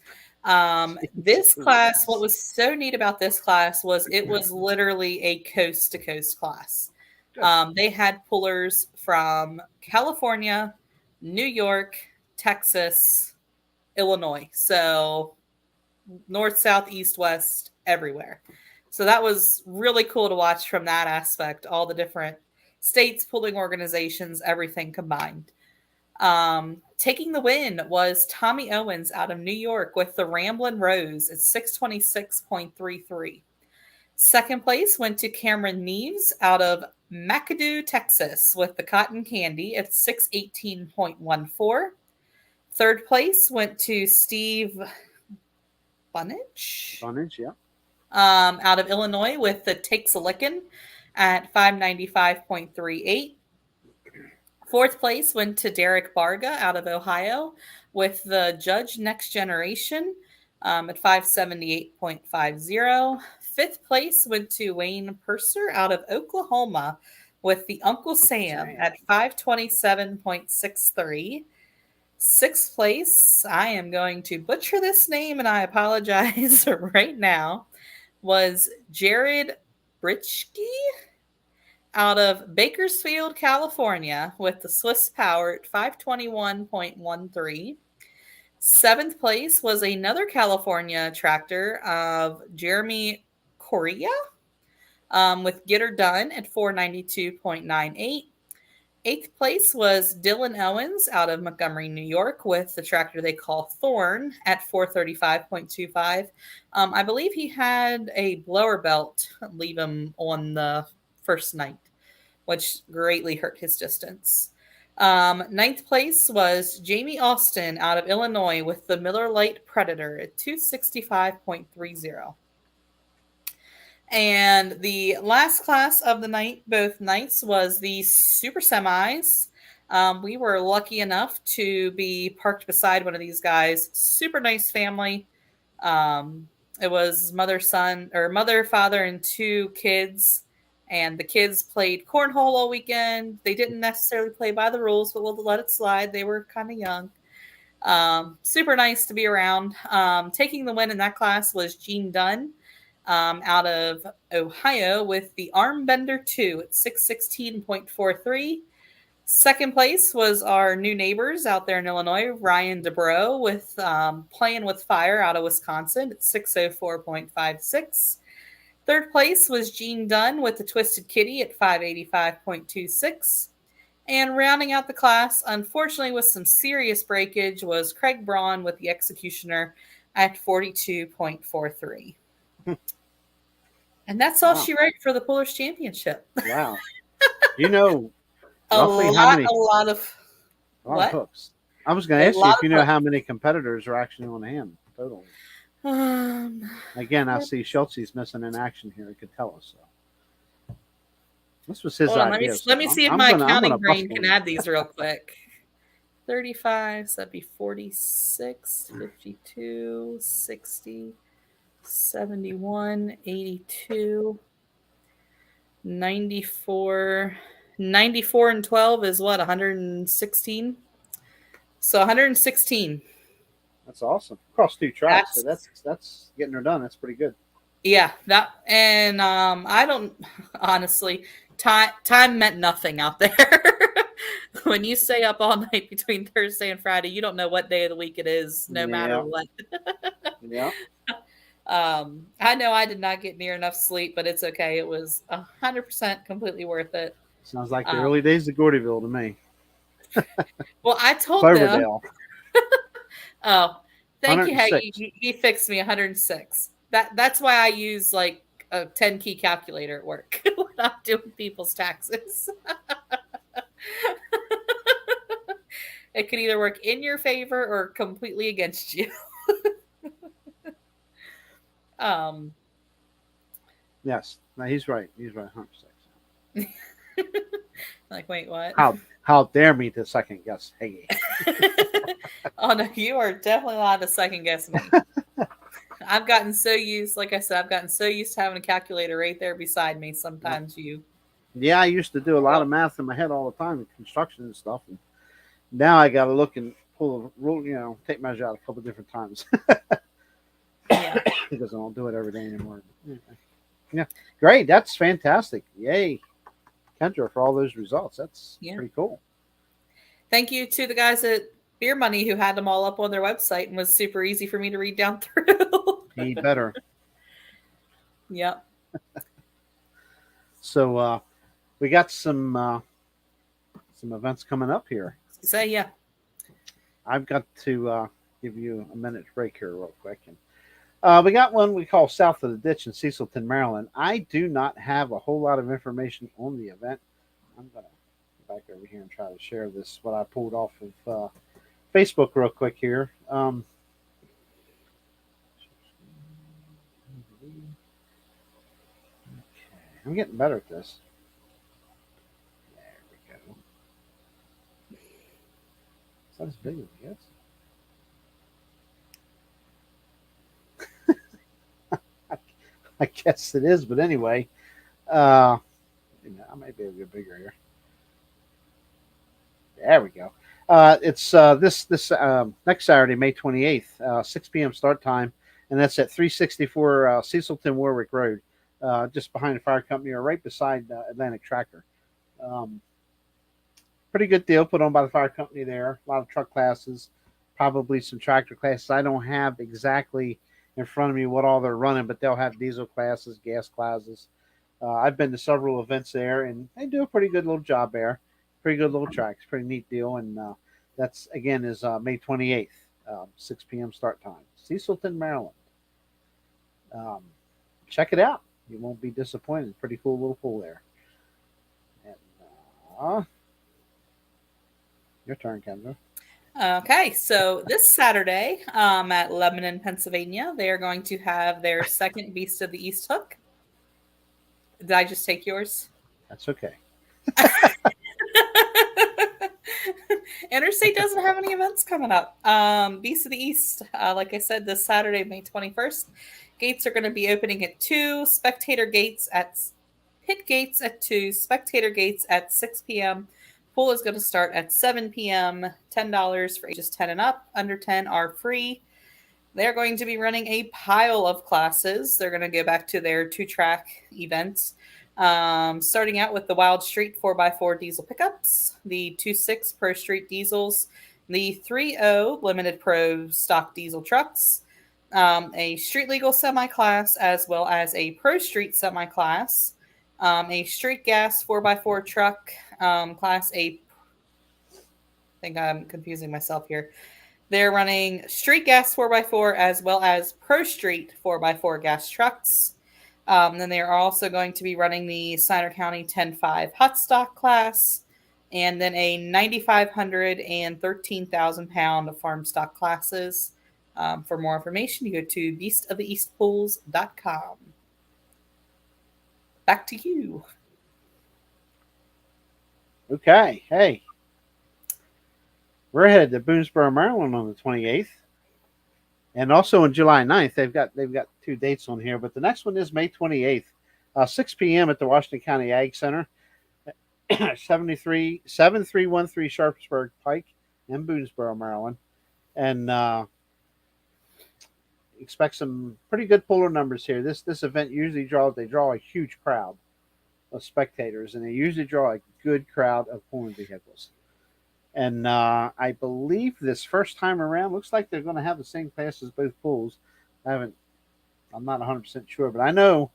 S2: This class, what was so neat about this class was it was literally a coast to coast class. They had pullers from California, New York, Texas, Illinois. So north, south, east, west, everywhere. So that was really cool to watch from that aspect, all the different states, pulling organizations, everything combined. Taking the win was Tommy Owens out of New York with the Ramblin' Rose at 626.33. Second place went to Cameron Neves out of McAdoo, Texas with the Cotton Candy at 618.14. Third place went to Steve Bunnage,
S1: yeah.
S2: Out of Illinois with the Takes a Lickin' at 595.38. Fourth place went to Derek Barga out of Ohio with the Judge Next Generation at 578.50. Fifth place went to Wayne Purser out of Oklahoma with the Uncle Sam at 527.63. Sixth place, I am going to butcher this name and I apologize right now, was Jared Britschke out of Bakersfield, California with the Swiss Power at 521.13. Seventh place was another California tractor of Jeremy Correa with Get Her Done at 492.98. Eighth place was Dylan Owens out of Montgomery, New York with the tractor they call Thorn at 435.25. I believe he had a blower belt leave him on the first night, which greatly hurt his distance. Ninth place was Jamie Austin out of Illinois with the Miller Lite Predator at 265.30. And the last class of the night, both nights, was the Super Semis. We were lucky enough to be parked beside one of these guys. Super nice family. It was mother, father, and two kids. And the kids played cornhole all weekend. They didn't necessarily play by the rules, but we'll let it slide. They were kind of young. Super nice to be around. Taking the win in that class was Gene Dunn out of Ohio with the Armbender 2 at 616.43. Second place was our new neighbors out there in Illinois, Ryan DeBro with Playing with Fire out of Wisconsin at 604.56. Third place was Gene Dunn with the Twisted Kitty at 585.26. And rounding out the class, unfortunately with some serious breakage, was Craig Braun with the Executioner at 42.43. And that's all she wrote for the Pullers Championship.
S1: Wow. You know, roughly how many?
S2: A lot of
S1: hooks. I was going to ask you if you know how many competitors are actually on hand total. Again, I see Schultze's missing in action here. He could tell us. So. This was his idea.
S2: Let me see if my accounting brain can add these real quick. 35, so that'd be 46, 52, 60, 71, 82, 94. 94 and 12 is what, 116? So 116.
S1: That's awesome. Across two tracks. So that's getting her done. That's pretty good.
S2: Yeah, I don't honestly, time meant nothing out there. When you stay up all night between Thursday and Friday, you don't know what day of the week it is, no matter what.
S1: Yeah.
S2: I know I did not get near enough sleep, but it's okay. It was 100% completely worth it.
S1: Sounds like the early days of Coryville to me.
S2: Well, I told them.
S1: Cloverdale.
S2: Oh, thank you. Hey,
S1: 106.
S2: he fixed me 106. That's why I use like a 10 key calculator at work when I'm doing people's taxes. It could either work in your favor or completely against you.
S1: Yes, no, he's right. He's right. 106.
S2: Like, wait, what?
S1: How dare me to second guess Hagee?
S2: Oh no, you are definitely allowed to second guess me. I've gotten so used, like I said, I've gotten so used to having a calculator right there beside me. Sometimes you.
S1: Yeah, I used to do a lot of math in my head all the time in construction and stuff, and now I got to look and pull a rule, tape measure out a couple different times.
S2: Yeah.
S1: Because I don't do it every day anymore. Yeah, great. That's fantastic. Yay, Kendra, for all those results. That's pretty cool.
S2: Thank you to the guys at Beer Money who had them all up on their website and was super easy for me to read down through.
S1: He better.
S2: Yep.
S1: So we got some events coming up here.
S2: So yeah.
S1: I've got to give you a minute break here real quick. And we got one we call South of the Ditch in Cecilton, Maryland. I do not have a whole lot of information on the event. I'm going to go back over here and try to share this, what I pulled off of Facebook real quick here. Okay, I'm getting better at this. There we go. Is that as big as it gets? I guess it is, but anyway, I might be able to get bigger here. There we go. It's this next Saturday, May 28th, 6 p.m. start time, and that's at 364 Cecilton Warwick Road, just behind the fire company or right beside Atlantic Tractor. Pretty good deal put on by the fire company there. A lot of truck classes, probably some tractor classes. I don't have exactly in front of me what all they're running, but they'll have diesel classes, gas classes. I've been to several events there, and they do a pretty good little job there. Pretty good little tracks, pretty neat deal. And that's, again, is May 28th, 6 p.m. start time. Cecilton, Maryland. Check it out. You won't be disappointed. Pretty cool little pool there. And, your turn, Kendra.
S2: Okay, so this Saturday at Lebanon, Pennsylvania, they are going to have their second Beast of the East hook. Did I just take yours?
S1: That's okay.
S2: Interstate doesn't have any events coming up. Beast of the East, like I said, this Saturday, May 21st. Gates are going to be opening at 2. Pit gates at 2. Spectator gates at 6 p.m. Pool is going to start at 7 p.m. $10 for ages 10 and up. Under 10 are free. They're going to be running a pile of classes. They're going to go back to their 2-track events. Starting out with the Wild Street 4x4 diesel pickups, the 2.6 Pro Street diesels, the 3.0 Limited Pro stock diesel trucks, a street legal semi-class, as well as a Pro Street semi-class, a street gas 4x4 truck class. I think I'm confusing myself here. They're running street gas 4x4 as well as Pro Street 4x4 gas trucks. Then they are also going to be running the Snyder County 10.5 hot stock class, and then a 9,500 and 13,000 pound farm stock classes. For more information, you go to beastoftheeastpools.com. Back to you.
S1: Okay. Hey, we're headed to Boonesboro, Maryland on the 28th. And also on July 9th, they've got 2 dates on here, but the next one is May 28th, 6 p.m. at the Washington County Ag Center, 7313 Sharpsburg Pike in Boonesboro, Maryland. And expect some pretty good puller numbers here. This event usually draw a huge crowd of spectators, and they usually draw a good crowd of pulling vehicles. And I believe this first time around, looks like they're going to have the same class as both pools. I'm not 100% sure, but I know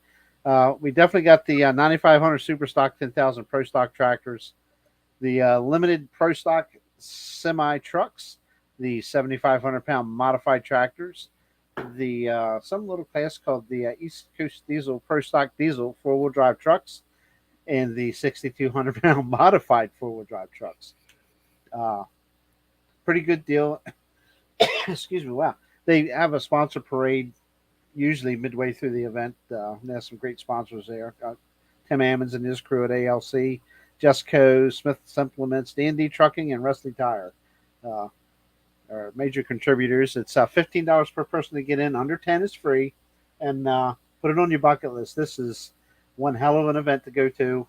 S1: We definitely got the 9500 Super Stock 10,000 Pro Stock tractors, the limited Pro Stock semi trucks, the 7,500-pound modified tractors, the some little class called the East Coast Diesel Pro Stock Diesel 4-wheel drive trucks, and the 6,200-pound modified 4-wheel drive trucks. Pretty good deal. Excuse me. Wow. They have a sponsor parade usually midway through the event. There's some great sponsors there. Tim Ammons and his crew at ALC, Jesco, Smith Implements, D&D Trucking, and Wesley Tire are major contributors. It's $15 per person to get in. Under 10 is free. And put it on your bucket list. This is one hell of an event to go to.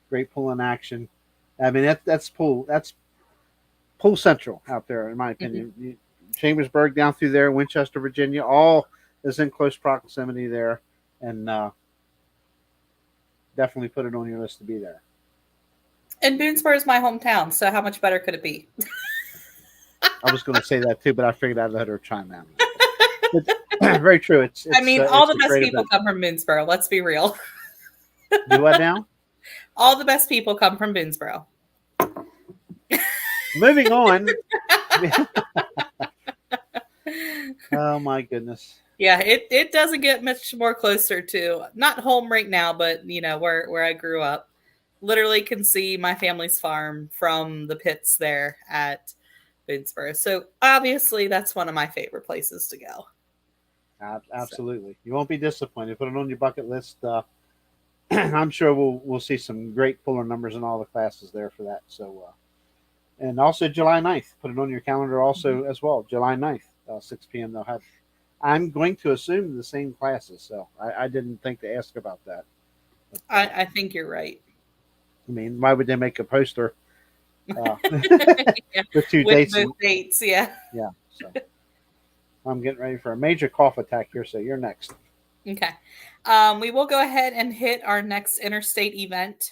S1: Great pulling action. I mean, that's pull central out there, in my opinion. Mm-hmm. Chambersburg down through there, Winchester, Virginia, all is in close proximity there, and definitely put it on your list to be there.
S2: And Boonesboro is my hometown, so how much better could it be?
S1: I was going to say that too, but I figured I'd let her chime in. Very true. It's
S2: I mean, all the best people come from Boonesboro. Let's be real.
S1: Do what now?
S2: All the best people come from Boonesboro.
S1: Moving on. Oh my goodness.
S2: Yeah, it doesn't get much more closer to not home right now, but where I grew up. Literally can see my family's farm from the pits there at Boonesboro. So obviously that's one of my favorite places to go.
S1: Absolutely. So. You won't be disappointed. Put it on your bucket list. I'm sure we'll see some great puller numbers in all the classes there for that. So and also July 9th. Put it on your calendar also as well. July 9th, 6 p.m. they'll have, I'm going to assume, the same classes. So I didn't think to ask about that. But,
S2: I think you're right.
S1: I mean, why would they make a poster
S2: yeah.
S1: with two
S2: with
S1: dates?
S2: Both dates, yeah.
S1: Yeah. So I'm getting ready for a major cough attack here, so you're next.
S2: Okay. We will go ahead and hit our next interstate event.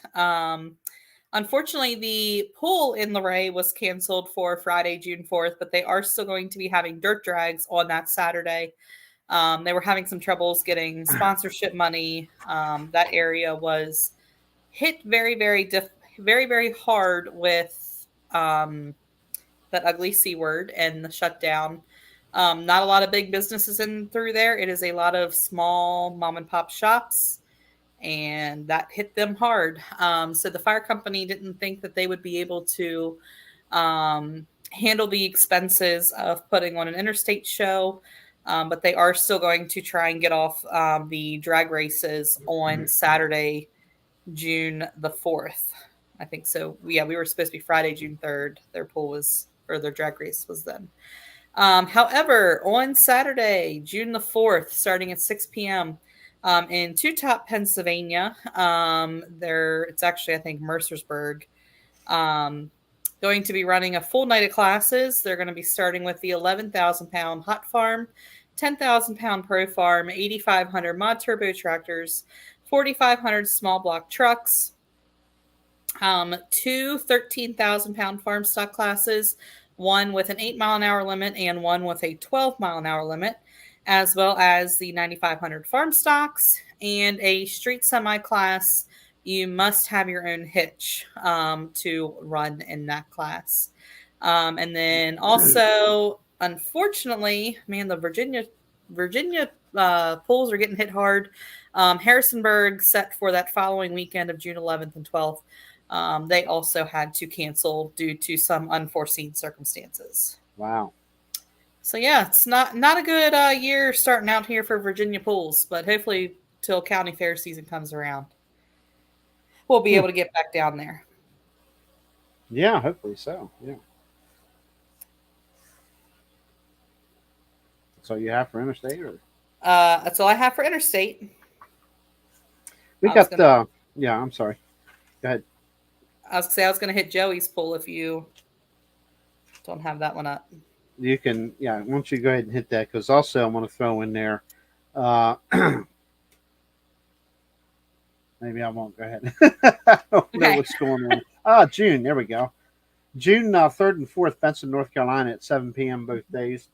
S2: Unfortunately, the pool in Luray was canceled for Friday, June 4th, but they are still going to be having dirt drags on that Saturday. They were having some troubles getting sponsorship money. That area was hit very, very, very hard with that ugly C word and the shutdown. Not a lot of big businesses in through there. It is a lot of small mom and pop shops, and that hit them hard. So the fire company didn't think that they would be able to handle the expenses of putting on an interstate show, but they are still going to try and get off the drag races on Saturday, June the 4th. I think so. Yeah, we were supposed to be Friday, June 3rd. Their pool was, or their drag race was then. However, on Saturday, June the 4th, starting at 6 p.m., in Two Top, Pennsylvania, it's actually, I think, Mercersburg, going to be running a full night of classes. They're going to be starting with the 11,000-pound hot farm, 10,000-pound pro farm, 8,500 mod turbo tractors, 4,500 small block trucks, two 13,000-pound farm stock classes, one with an 8-mile-an-hour limit and one with a 12-mile-an-hour limit, as well as the 9,500 farm stocks and a street semi class. You must have your own hitch to run in that class. And then also, unfortunately, man, the Virginia pools are getting hit hard. Harrisonburg, set for that following weekend of June 11th and 12th. They also had to cancel due to some unforeseen circumstances.
S1: Wow.
S2: So yeah, it's not a good year starting out here for Virginia pools, but hopefully till county fair season comes around, we'll be able to get back down there.
S1: Yeah, hopefully so. Yeah. That's all you have for interstate, or?
S2: That's all I have for interstate.
S1: We got. Yeah, I'm sorry. Go ahead.
S2: I was going to hit Joey's pool if you don't have that one up.
S1: You can, yeah. Why don't you go ahead and hit that? Because also I want to throw in there. Maybe I won't. Go ahead. I don't know what's going on. June. There we go. June 3rd and 4th, Benson, North Carolina, at 7 p.m. both days.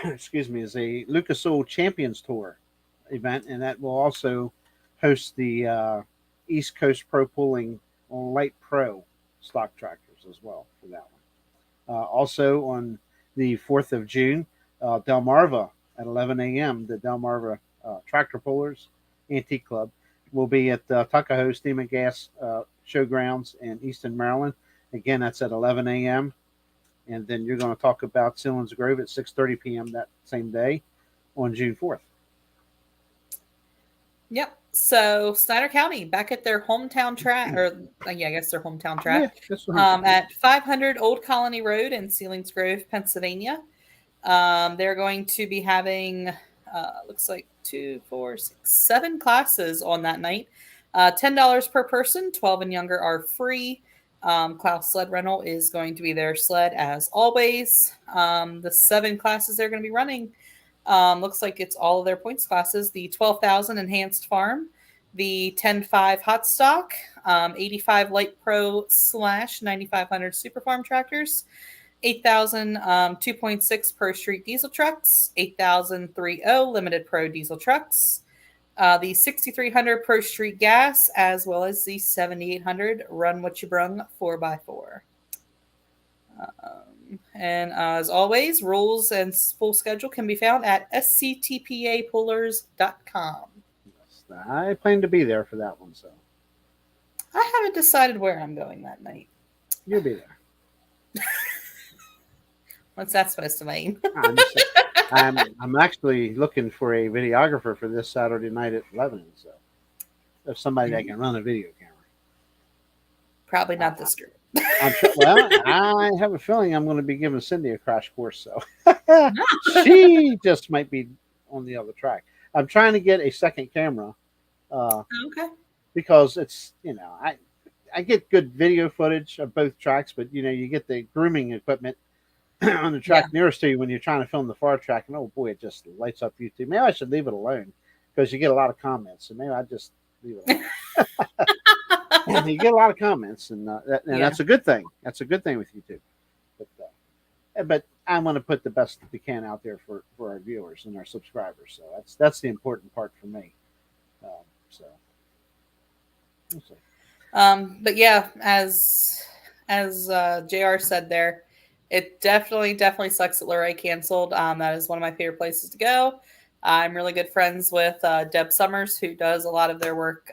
S1: Excuse me, is a Lucas Oil Champions Tour event, and that will also host the East Coast Pro Pulling Light Pro stock tractors as well for that one. Also on the 4th of June, Delmarva at 11 a.m., the Delmarva Tractor Pullers Antique Club will be at Tuckahoe Steam and Gas Showgrounds in Easton, Maryland. Again, that's at 11 a.m. And then you're going to talk about Selinsgrove at 6:30 p.m. that same day on June 4th.
S2: Yep. So Snyder County back at their hometown track, or yeah, I guess their hometown track, at 500 Old Colony Road in Selinsgrove, Pennsylvania. They're going to be having looks like 2, 4, 6, 7 classes on that night. $10 per person. 12 and younger are free. Klaus Sled Rental is going to be their sled as always. The 7 classes they're going to be running looks like it's all of their points classes. The 12,000 Enhanced Farm, the 10.5 Hot Stock, 85 Light Pro / 9500 Super Farm tractors, 8,000 2.6 Pro Street diesel trucks, 8,000 3.0 Limited Pro diesel trucks, the 6,300 Pro Street gas, as well as the 7,800 Run What You Brung 4x4. And as always, rules and full schedule can be found at sctpapullers.com.
S1: I plan to be there for that one, so
S2: I haven't decided where I'm going that night.
S1: You'll be there.
S2: What's that supposed to mean?
S1: I'm actually looking for a videographer for this Saturday night at 11. So, if somebody that can run a video camera.
S2: Probably not this group.
S1: Well, I have a feeling I'm going to be giving Cindy a crash course, so she just might be on the other track. I'm trying to get a second camera.
S2: Okay.
S1: Because it's, I get good video footage of both tracks, but you get the grooming equipment on the track nearest to you when you're trying to film the far track, and oh boy, it just lights up YouTube. Maybe I should leave it alone because you get a lot of comments, so maybe I just leave it alone. You get a lot of comments, and that's a good thing. That's a good thing with YouTube. But I'm going to put the best we can out there for our viewers and our subscribers. So that's the important part for me. So we'll see.
S2: But yeah, as JR said there, it definitely sucks that Luray canceled. That is one of my favorite places to go. I'm really good friends with Deb Summers, who does a lot of their work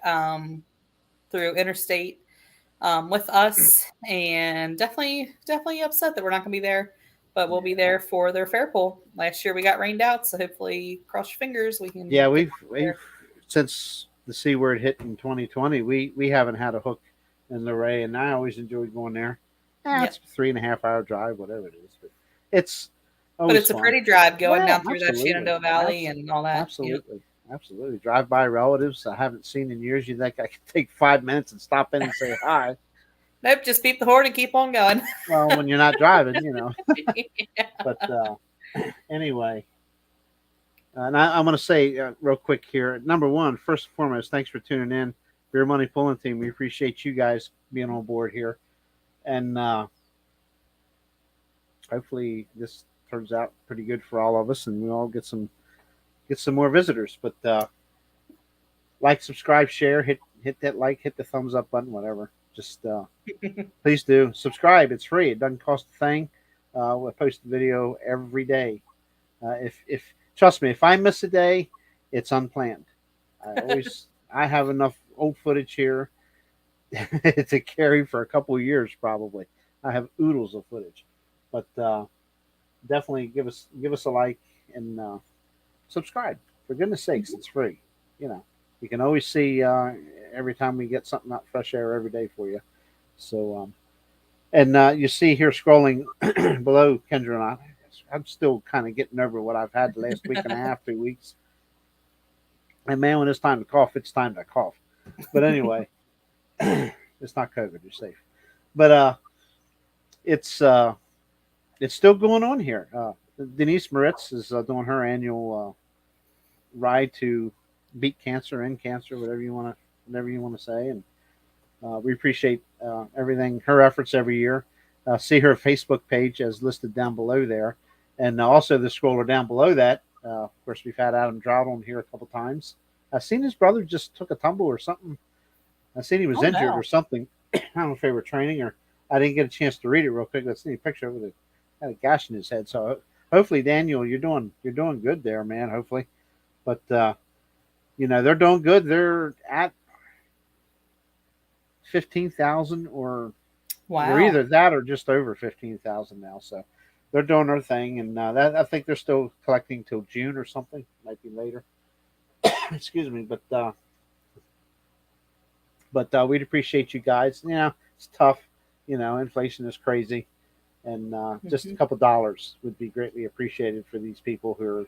S2: through Interstate with us, and definitely upset that we're not going to be there, but we'll be there for their fair pull. Last year we got rained out, so hopefully, cross your fingers, we can. Yeah,
S1: we've since the C word hit in 2020, we haven't had a hook in Luray, and I always enjoyed going there. It's a 3.5 hour drive, whatever it is, but it's
S2: fun. A pretty drive going down through that Shenandoah Valley and all that.
S1: Absolutely. Drive by relatives I haven't seen in years. You think I could take 5 minutes and stop in and say hi?
S2: Nope, just beep the horn and keep on going.
S1: Well, when you're not driving, Yeah. But anyway, and I'm going to say real quick here. Number one, first and foremost, thanks for tuning in. Beer Money Pulling Team, we appreciate you guys being on board here. And hopefully this turns out pretty good for all of us, and we all get some more visitors. But like, subscribe, share, hit that like, hit the thumbs up button, whatever. Just please do subscribe. It's free. It doesn't cost a thing. We post a video every day. If trust me, if I miss a day, it's unplanned. I have enough old footage here to carry for a couple of years probably. I have oodles of footage, but definitely give us a like and subscribe. For goodness sakes, it's free. You can always see every time we get something out, fresh air every day for you. So, and you see here scrolling below Kendra and I'm still kind of getting over what I've had the last week and a half, 2 weeks. And man, when it's time to cough, it's time to cough. But anyway, it's not COVID. You're safe. But it's still going on here. Denise Moritz is doing her annual ride to beat cancer, end cancer, whatever you want to say, and we appreciate everything, her efforts every year. See her Facebook page as listed down below there, and also the scroller down below that. Of course, we've had Adam Drought on here a couple times. I've seen his brother just took a tumble or something. I seen he was injured
S2: no.
S1: or something. I don't know if they were training or I didn't get a chance to read it real quick. I seen a picture of it. Had a gash in his head. So hopefully, Daniel, you're doing good there, man. Hopefully, but they're doing good. They're at 15,000 or they're
S2: Wow.
S1: either that or just over 15,000 now. So they're doing their thing, and that I think they're still collecting till June or something. Might be later. Excuse me, but we'd appreciate you guys. It's tough. Inflation is crazy, and just a couple dollars would be greatly appreciated for these people who are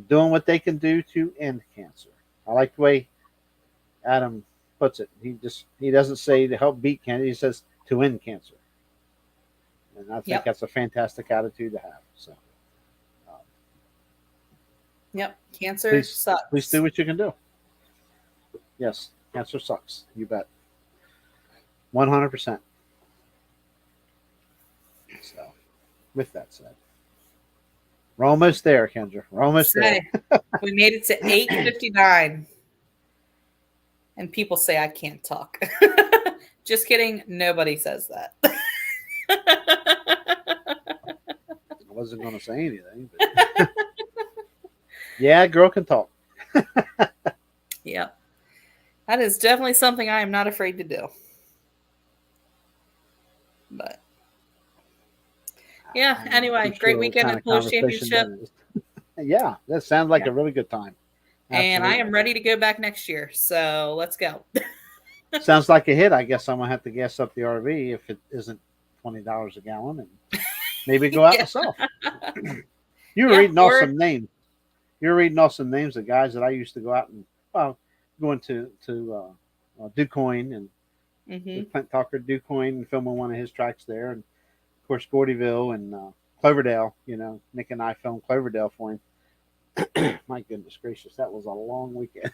S1: doing what they can do to end cancer. I like the way Adam puts it. He doesn't say to help beat cancer. He says to end cancer, and I think
S2: Yep.
S1: that's a fantastic attitude to have. So,
S2: Yep. Cancer sucks.
S1: please do what you can do. Yes, cancer sucks. You bet. 100%. So, with that said, we're almost there, Kendra. We're almost there.
S2: We made it to 8:59. And people say I can't talk. Just kidding. Nobody says that.
S1: I wasn't going to say anything. But yeah, girl can talk.
S2: Yeah. That is definitely something I am not afraid to do. But yeah, anyway, great weekend at the Polish Championship.
S1: Yeah, that sounds like a really good time. Absolutely.
S2: And I am ready to go back next year. So let's go.
S1: Sounds like a hit. I guess I'm going to have to gas up the RV if it isn't $20 a gallon and maybe go out myself. You were reading off some names. You're reading off some names of guys that I used to go out and, going to DuQuoin and Clint Tucker DuQuoin and filming one of his tracks there. And, of course, Coryville and Cloverdale. Nick and I filmed Cloverdale for him. My goodness gracious, that was a long weekend.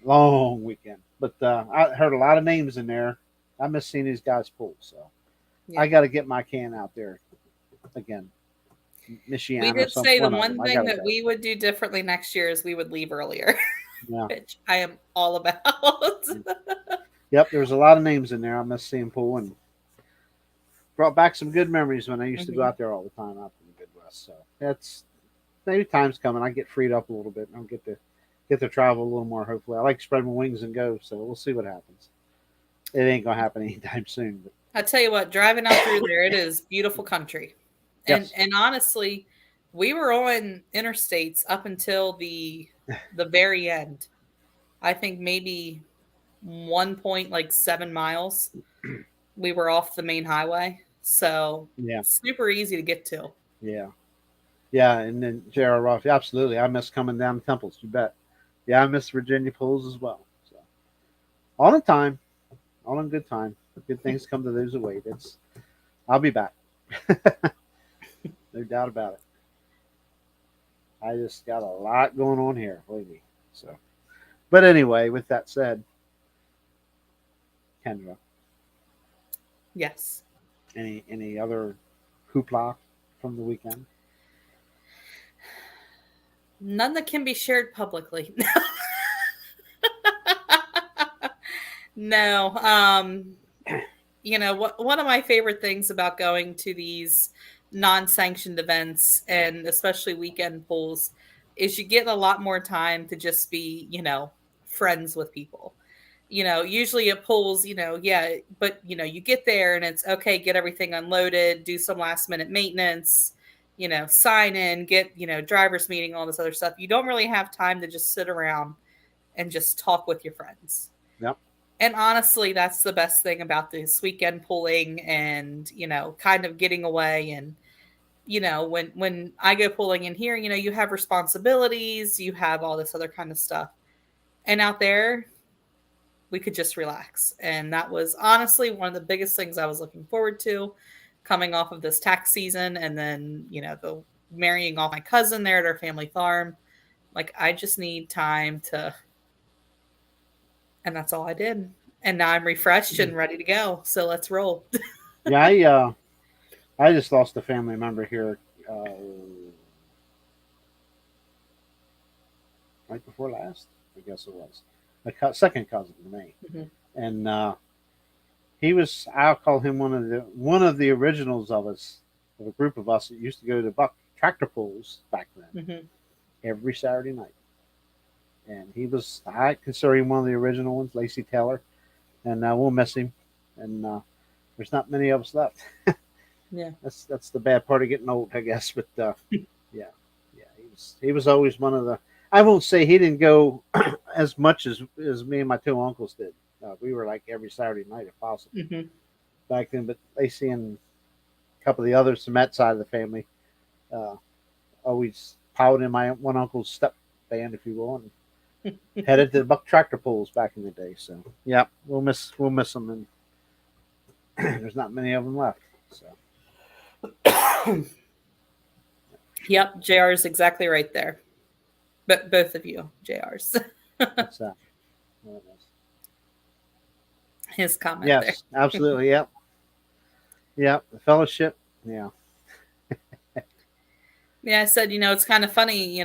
S1: Long weekend. But I heard a lot of names in there. I miss seeing these guys pull. So I got to get my can out there again. Michiana.
S2: We did say the one thing that we would do differently next year is we would leave earlier, which I am all about.
S1: Yep, there's a lot of names in there. I miss seeing pull and brought back some good memories when I used to go out there all the time out in the Midwest. So that's maybe time's coming. I get freed up a little bit and I'll get to travel a little more. Hopefully, I like to spread my wings and go. So we'll see what happens. It ain't gonna happen anytime soon. But
S2: I tell you what, driving out through there, it is beautiful country. And and honestly, we were on interstates up until the very end. I think maybe 1.7 miles. We were off the main highway, so super easy to get to.
S1: Yeah, and then J.R. Roth, absolutely. I miss coming down to Temples. You bet. Yeah, I miss Virginia pools as well. So all in time, all in good time. Good things come to those who wait. I'll be back. No doubt about it. I just got a lot going on here, believe me. So, but anyway, with that said, Kendra.
S2: Yes.
S1: Any other hoopla from the weekend?
S2: None that can be shared publicly. No. One of my favorite things about going to these non-sanctioned events and especially weekend pools is you get a lot more time to just be, friends with people. Usually at pools, but you get there and it's okay, get everything unloaded, do some last minute maintenance, sign in, get, driver's meeting, all this other stuff. You don't really have time to just sit around and just talk with your friends.
S1: Yep.
S2: And honestly, that's the best thing about this weekend pulling and, kind of getting away. And, when I go pulling in here, you have responsibilities, you have all this other kind of stuff. And out there, we could just relax. And that was honestly one of the biggest things I was looking forward to coming off of this tax season. And then, the marrying off my cousin there at our family farm. Like, I just need time to, and that's all I did. And now I'm refreshed and ready to go. So let's roll.
S1: Yeah, I just lost a family member here right before last, I guess it was. A second cousin to me, and he was. I'll call him one of the originals of us, of a group of us that used to go to buck tractor pulls back then every Saturday night. And he was. I consider him one of the original ones, Lacey Taylor, and we'll miss him. And there's not many of us left.
S2: Yeah,
S1: that's the bad part of getting old, I guess. But yeah, he was always one of the. I won't say he didn't go as much as me and my two uncles did. We were like every Saturday night if possible back then. But Lacey and a couple of the others from that side of the family always piled in my one uncle's step band, if you will, and headed to the buck tractor pulls back in the day. So yeah, we'll miss them, and there's not many of them left. So
S2: yep, JR is exactly right there. But both of you, JRs.
S1: what's that?
S2: His comment
S1: Yes,
S2: there.
S1: absolutely. Yep. Yep. The fellowship. Yeah.
S2: Yeah, I said, it's kind of funny,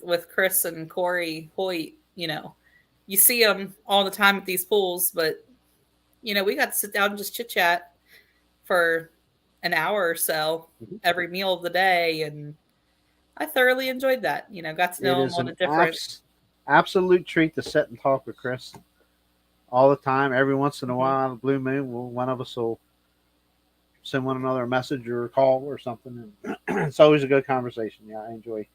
S2: with Chris and Corey Hoyt, you see them all the time at these pools, but, we got to sit down and just chit chat for an hour or so every meal of the day. And I thoroughly enjoyed that, got to know him on a different.
S1: Absolute treat to sit and talk with Chris all the time. Every once in a while, on a blue moon, one of us will send one another a message or a call or something. And it's always a good conversation. Yeah, I enjoy.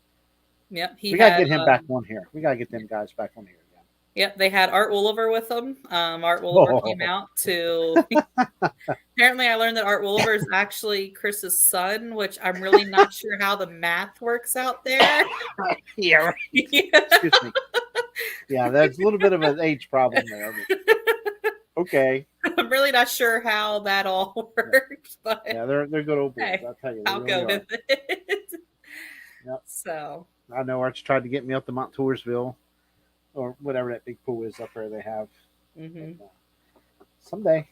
S2: Yep,
S1: we got to get him back on here. We got to get them guys back on here again.
S2: Yep, they had Art Wooliver with them. Art Wooliver came out to. Apparently, I learned that Art Wooliver is actually Chris's son, which I'm really not sure how the math works out there.
S1: Yeah, right. Excuse me. Yeah, that's a little bit of an age problem there. But okay.
S2: I'm really not sure how that all works, but
S1: yeah, they're good old boys.
S2: Hey,
S1: I'll tell you,
S2: I'll go with it.
S1: Yep.
S2: So
S1: I know Art's tried to get me up to Mont or whatever that big pool is up there they have. But, someday,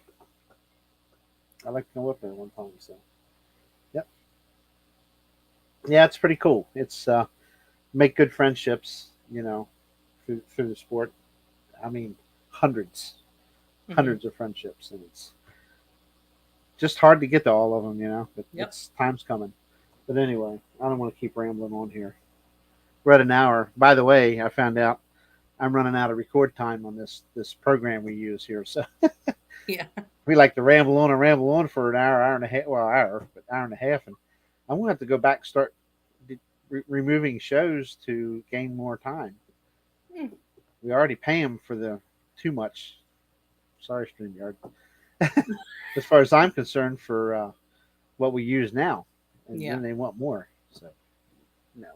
S1: I'd like to go up there one time. So, yep. Yeah, it's pretty cool. It's make good friendships, through the sport. I mean, hundreds of friendships, and it's just hard to get to all of them, but it's time's coming. But anyway, I don't want to keep rambling on here. We're at an hour. By the way, I found out I'm running out of record time on this program we use here. So
S2: yeah,
S1: we like to ramble on for an hour and a half. Well, hour and a half, and I'm gonna have to go back and start removing shows to gain more time. We already pay them for the too much. Sorry, StreamYard. As far as I'm concerned, for what we use now, and then they want more. So no,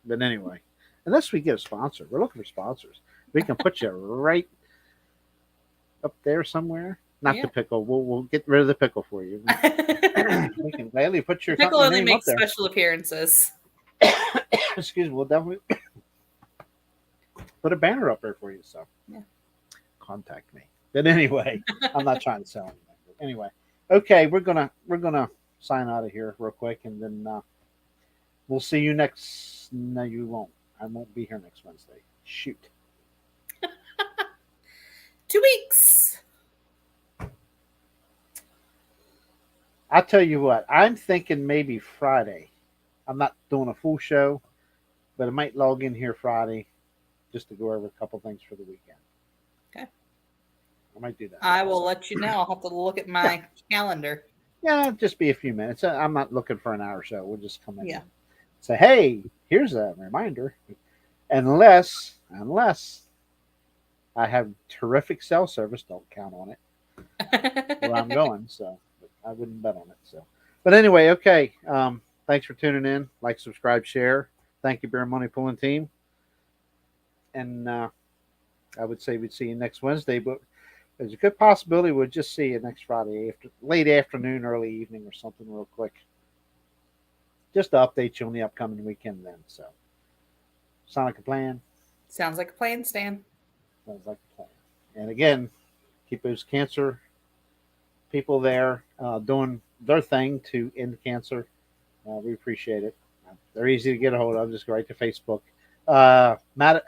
S1: but anyway, unless we get a sponsor, we're looking for sponsors. We can put you right up there somewhere. Not the pickle. We'll get rid of the pickle for you. We can gladly put your
S2: pickle only
S1: name
S2: makes
S1: up there.
S2: Special appearances.
S1: Excuse me. We'll definitely put a banner up there for you. So contact me. But anyway, I'm not trying to sell anything. But anyway, okay, we're gonna sign out of here real quick, and then we'll see you next. No, you won't. I won't be here next Wednesday. Shoot.
S2: 2 weeks.
S1: I'll tell you what. I'm thinking maybe Friday. I'm not doing a full show, but I might log in here Friday just to go over a couple things for the weekend.
S2: Okay.
S1: I might do that.
S2: I will let you know. I'll have to look at my calendar.
S1: Yeah, just be a few minutes. I'm not looking for an hour show. We'll just come in and say, hey, here's a reminder. Unless I have terrific cell service, don't count on it where I'm going. So I wouldn't bet on it. So, but anyway, okay. Thanks for tuning in. Like, subscribe, share. Thank you, Beer Money Pulling Team. And I would say we'd see you next Wednesday, but there's a good possibility we'll just see you next Friday, late afternoon, early evening, or something real quick. Just to update you on the upcoming weekend then. So, sound like a plan?
S2: Sounds like a plan, Stan.
S1: Sounds like a plan. And again, keep those cancer people there doing their thing to end cancer. We appreciate it. They're easy to get a hold of. Just go right to Facebook. Mad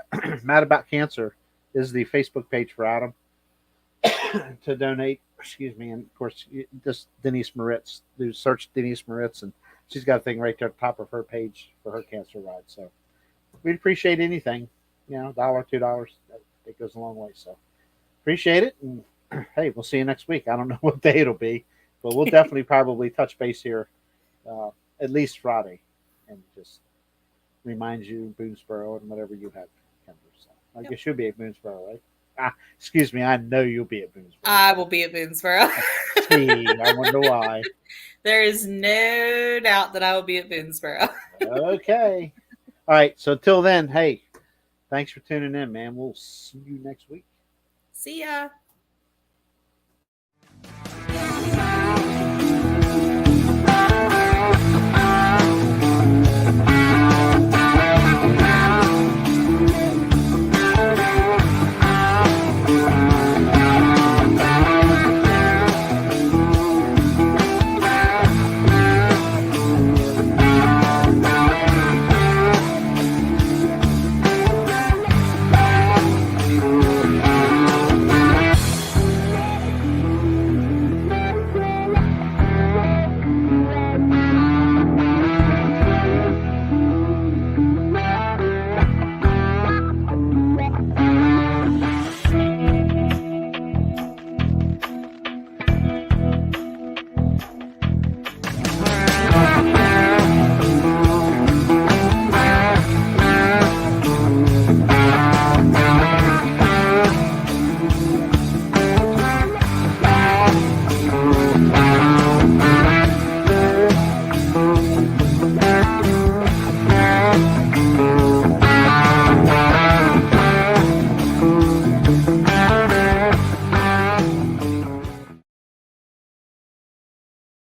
S1: Mad About Cancer is the Facebook page for Adam to donate. Excuse me, and of course, just Denise Moritz. Do search Denise Moritz, and she's got a thing right there at the top of her page for her cancer ride. So we'd appreciate anything, $1, $2. It goes a long way. So appreciate it, and hey, we'll see you next week. I don't know what day it'll be, but we'll definitely probably touch base here at least Friday, and just remind you Boonesboro and whatever you have. So I guess you'll be at Boonesboro, right? Excuse me, I know you'll be at Boonesboro.
S2: I will be at Boonesboro.
S1: Gee, I wonder why.
S2: There is no doubt that I will be at Boonesboro.
S1: Okay. All right. So until then, hey, thanks for tuning in, man. We'll see you next week.
S2: See ya.